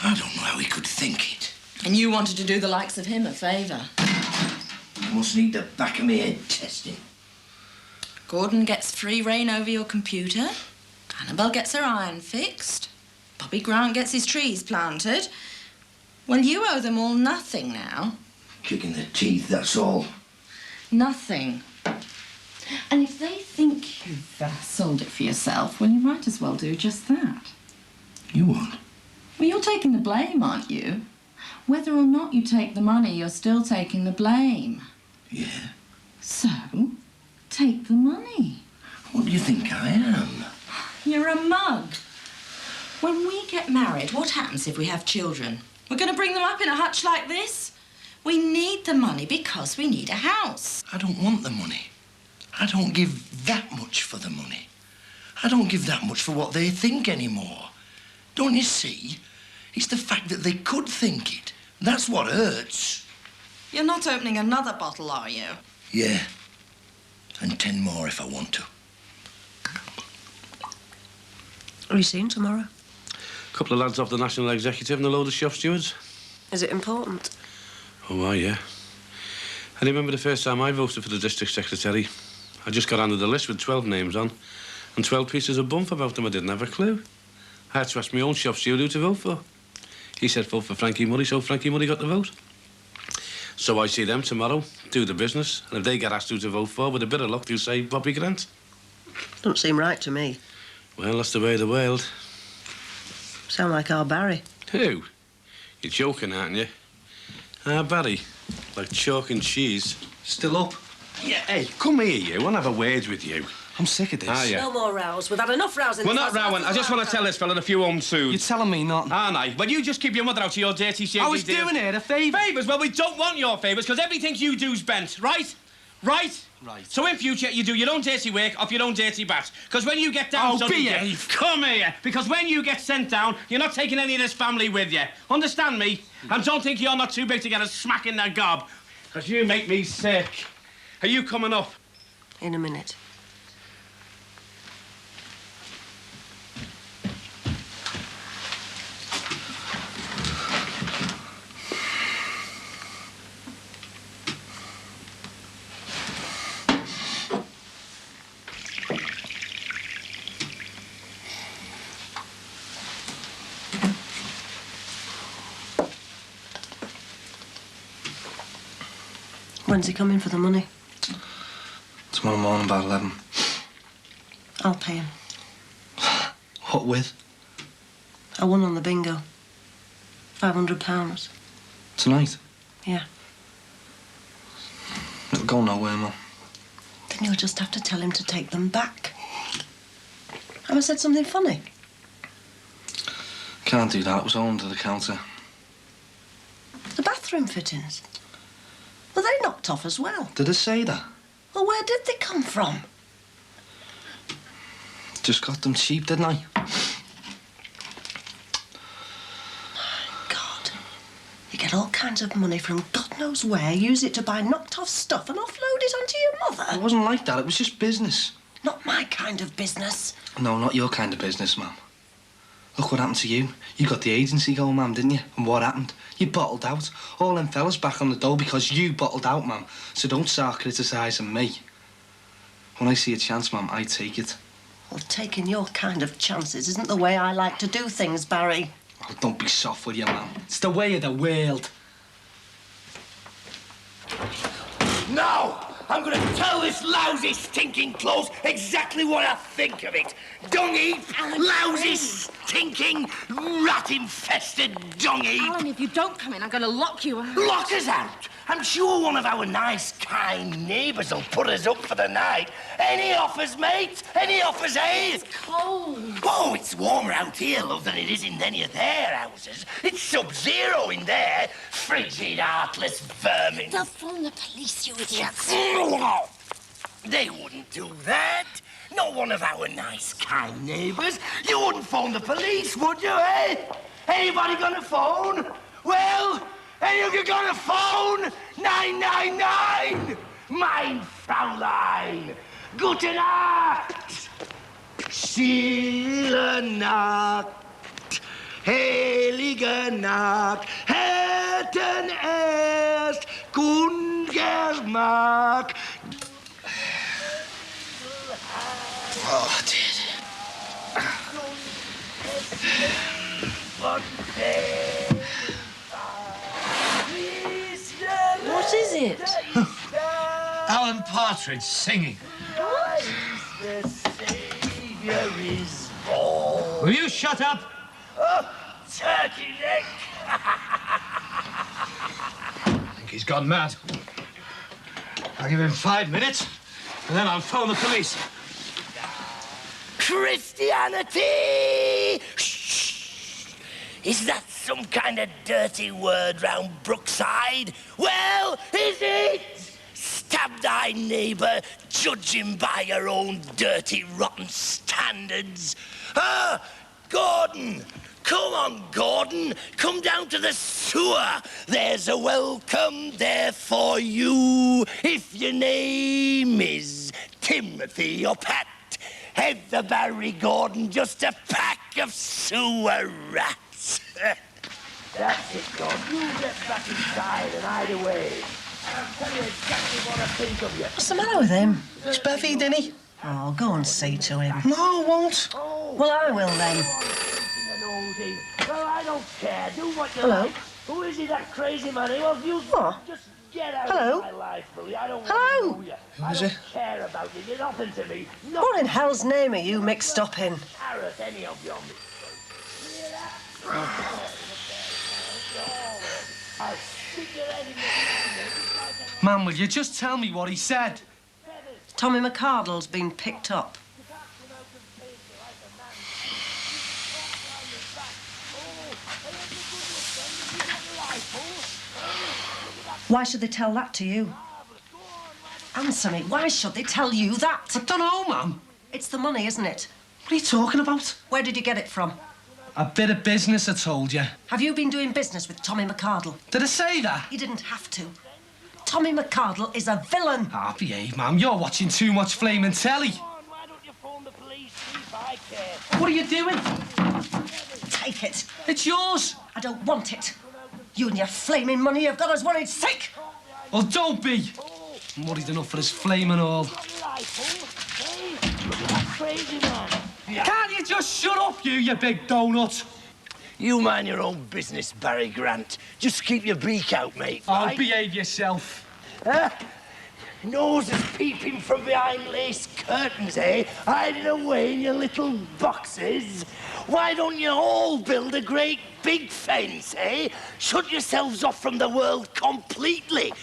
I don't know how he could think it. And you wanted to do the likes of him a favour. I must need the back of my head testing. Gordon gets free rein over your computer. Annabelle gets her iron fixed. Bobby Grant gets his trees planted. Well, you owe them all nothing now. Kicking their teeth, that's all. Nothing. And if they think you've sold it for yourself, well, you might as well do just that. You what? Well, you're taking the blame, aren't you? Whether or not you take the money, you're still taking the blame. Yeah. So, take the money. What do you think I am? You're a mug. When we get married, what happens if we have children? We're going to bring them up in a hutch like this? We need the money because we need a house. I don't want the money. I don't give that much for the money. I don't give that much for what they think anymore. Don't you see? It's the fact that they could think it. That's what hurts. You're not opening another bottle, are you? Yeah. And 10 more if I want to. Are you seeing tomorrow? A couple of lads off the National Executive and a load of shop stewards. Is it important? Oh, why, yeah. I remember the first time I voted for the district secretary. I just got handed a list with 12 names on and 12 pieces of bump about them. I didn't have a clue. I had to ask my own shop steward who to vote for. He said vote for Frankie Murray, so Frankie Murray got the vote. So I see them tomorrow, do the business, and if they get asked who to vote for, with a bit of luck, they'll say Bobby Grant. Don't seem right to me. Well, that's the way of the world. Sound like our Barry. Who? You're joking, aren't you? Barry, like chalk and cheese. Still up? Yeah, hey, come here, you. I want to have a word with you. I'm sick of this. Are you? No more rows. We've had enough rows in We're this not house. rowing. I just want to tell this fella a few home soon. You're telling me not? Aren't I? Well, you just keep your mother out of your dirty shady I was doing it a favour. Favours? Well, we don't want your favours, because everything you do's bent, right? Right? Right. So in future, you do your own dirty work off your own dirty bat. Because when you get down... Oh, behave. Come here. Because when you get sent down, you're not taking any of this family with you. Understand me? And don't think you're not too big to get a smack in the gob. Because you make me sick. Are you coming up? In a minute. When's he coming for the money? Tomorrow morning about 11. I'll pay him. What with? I won on the bingo. £500. Tonight? Yeah. It'll go nowhere, Mum. Then you'll just have to tell him to take them back. Have I said something funny? Can't do that. It was all under the counter. The bathroom fittings. Well, they knocked off as well. Did I say that? Well, where did they come from? Just got them cheap, didn't I? God. You get all kinds of money from God knows where, use it to buy knocked-off stuff and offload it onto your mother. It wasn't like that. It was just business. Not my kind of business. No, not your kind of business, Mum. Look what happened to you. You got the agency going, Mum, didn't you? And what happened? You bottled out. All them fellas back on the dole because you bottled out, Mum. So don't start criticising me. When I see a chance, Mum, I take it. Well, taking your kind of chances isn't the way I like to do things, Barry. Oh, don't be soft with you, Mum. It's the way of the world. Now, I'm going to tell this lousy, stinking clothes exactly what I think of it. Dung heap, lousy, stinking, rat-infested dung heap. Alan, if you don't come in, I'm going to lock you out. Lock us out? I'm sure one of our nice, kind neighbours will put us up for the night. Any offers, mate? Any offers, eh? It's cold. Oh, it's warmer out here, love, than it is in any of their houses. It's sub-zero in there. Frigid, heartless vermin. They'll phone the police, you idiots. They wouldn't do that. Not one of our nice, kind neighbours. You wouldn't phone the police, would you, eh? Anybody gonna phone? Well, any of you gonna phone? 999! Mein Fraulein! Gute Nacht! Stille Nacht! Heilige Nacht! Hätten erst Gungermark! Oh, dear. What is it? Alan Partridge singing. Will you shut up? Oh, turkey neck! I think he's gone mad. I'll give him 5 minutes, and then I'll phone the police. Christianity! Shh. Is that some kind of dirty word round Brookside? Well, is it? Stab thy neighbour, judge him by your own dirty, rotten standards. Gordon! Come on, Gordon. Come down to the sewer. There's a welcome there for you. If your name is Timothy or Pat, head the Barry Gordon, just a pack of sewer rats. That's it, Gordon. You get back inside and hide away. I'll tell you exactly what I think of you. What's the matter with him? He's bevied, isn't he? Oh, go and see to him. No, I won't. Well, I will then. Well, I don't care. Do what you Hello? like. Who is he, that crazy man? Well, you just get out Hello? of my life, Billy. I don't Hello? want to know you. Who I is don't it? care about you. You're nothing to me. What in hell's name are you mixed up in? Carrot, any of your mistakes. I'll stick your head in the Man, will you just tell me what he said? Tommy McCardle's been picked up. Why should they tell that to you? Answer me. Why should they tell you that? I don't know, Mum. It's the money, isn't it? What are you talking about? Where did you get it from? A bit of business, I told you. Have you been doing business with Tommy McCardle? Did I say that? You didn't have to. Tommy McCardle is a villain. Ah, behave, Mum. You're watching too much flaming telly. What are you doing? Take it. It's yours. I don't want it. You and your flaming money have got us worried sick. Well, don't be. I'm worried enough for his flaming all. crazy man. Can't you just shut up, you big donut? You mind your own business, Barry Grant. Just keep your beak out, mate. I'll right? behave yourself. Noses peeping from behind lace curtains, eh? Hiding away in your little boxes. Why don't you all build a great big fence, eh? Shut yourselves off from the world completely.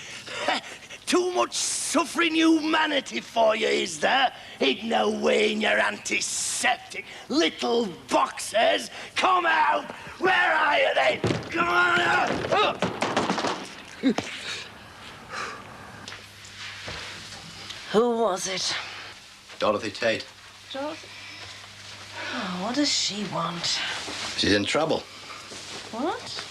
Too much suffering humanity for you, is there? Hidden away in your antiseptic little boxes. Come out! Where are you then? Come on out! Who was it? Dorothy Tate. Dorothy? Oh, what does she want? She's in trouble. What?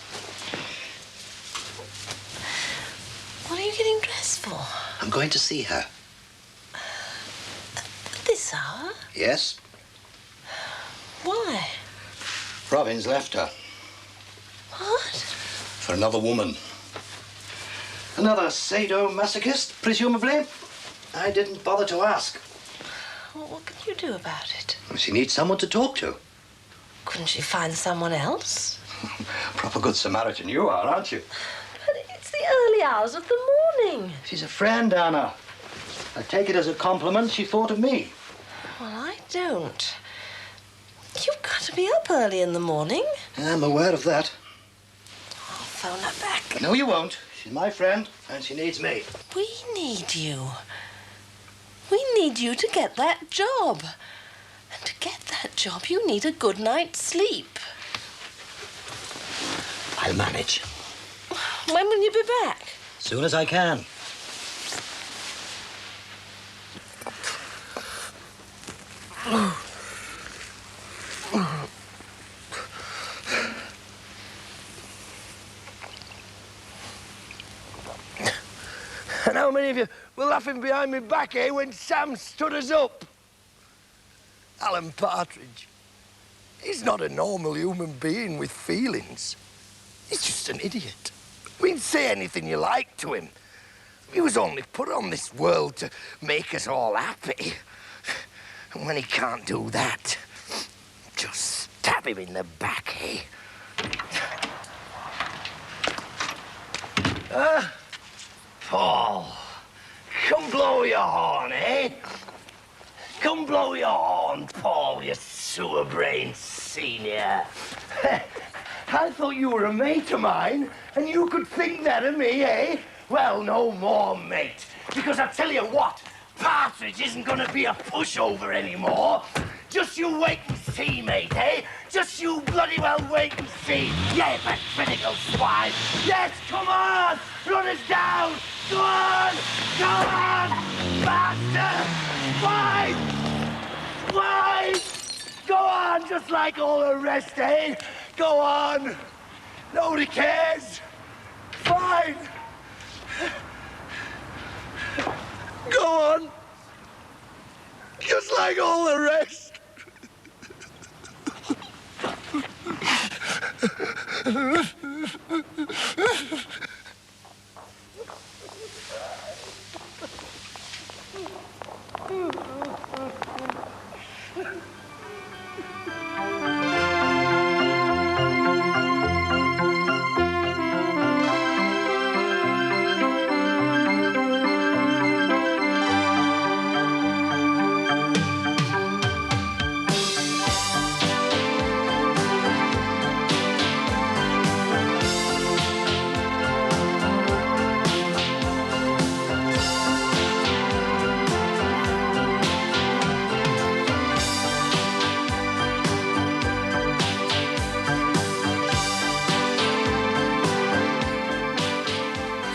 What are you getting dressed for? I'm going to see her. At this hour? Yes? Why? Robin's left her. What? For another woman. Another sadomasochist, presumably. I didn't bother to ask. Well, what can you do about it? She needs someone to talk to. Couldn't she find someone else? Proper good Samaritan you are, aren't you? But it's the early hours of the morning. She's a friend, Anna. I take it as a compliment she thought of me. Well, I don't. You've got to be up early in the morning. I'm aware of that. I'll phone her back. No, you won't. She's my friend, and she needs me. We need you. We need you to get that job. And to get that job, you need a good night's sleep. I'll manage. When will you be back? As soon as I can. And how many of you were laughing behind me back, eh, when Sam stood us up? Alan Partridge. He's not a normal human being with feelings. He's just an idiot. We can say anything you like to him. He was only put on this world to make us all happy. And when he can't do that, just stab him in the back, eh? Paul, come blow your horn, eh? Come blow your horn, Paul, you sewer-brained senior. I thought you were a mate of mine, and you could think that of me, eh? Well, no more, mate. Because I tell you what, Partridge isn't going to be a pushover anymore. Just you wait and see, mate, eh? Just you bloody well wait and see. Yeah, that critical swine. Yes, come on! Run us down! Go on! Go on! Bastard! Why? Go on, just like all the rest, eh? Go on! Nobody cares! Fine! Go on! Just like all the rest!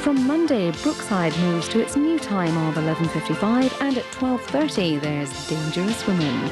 From Monday, Brookside moves to its new time of 11:55, and at 12:30 there's Dangerous Women.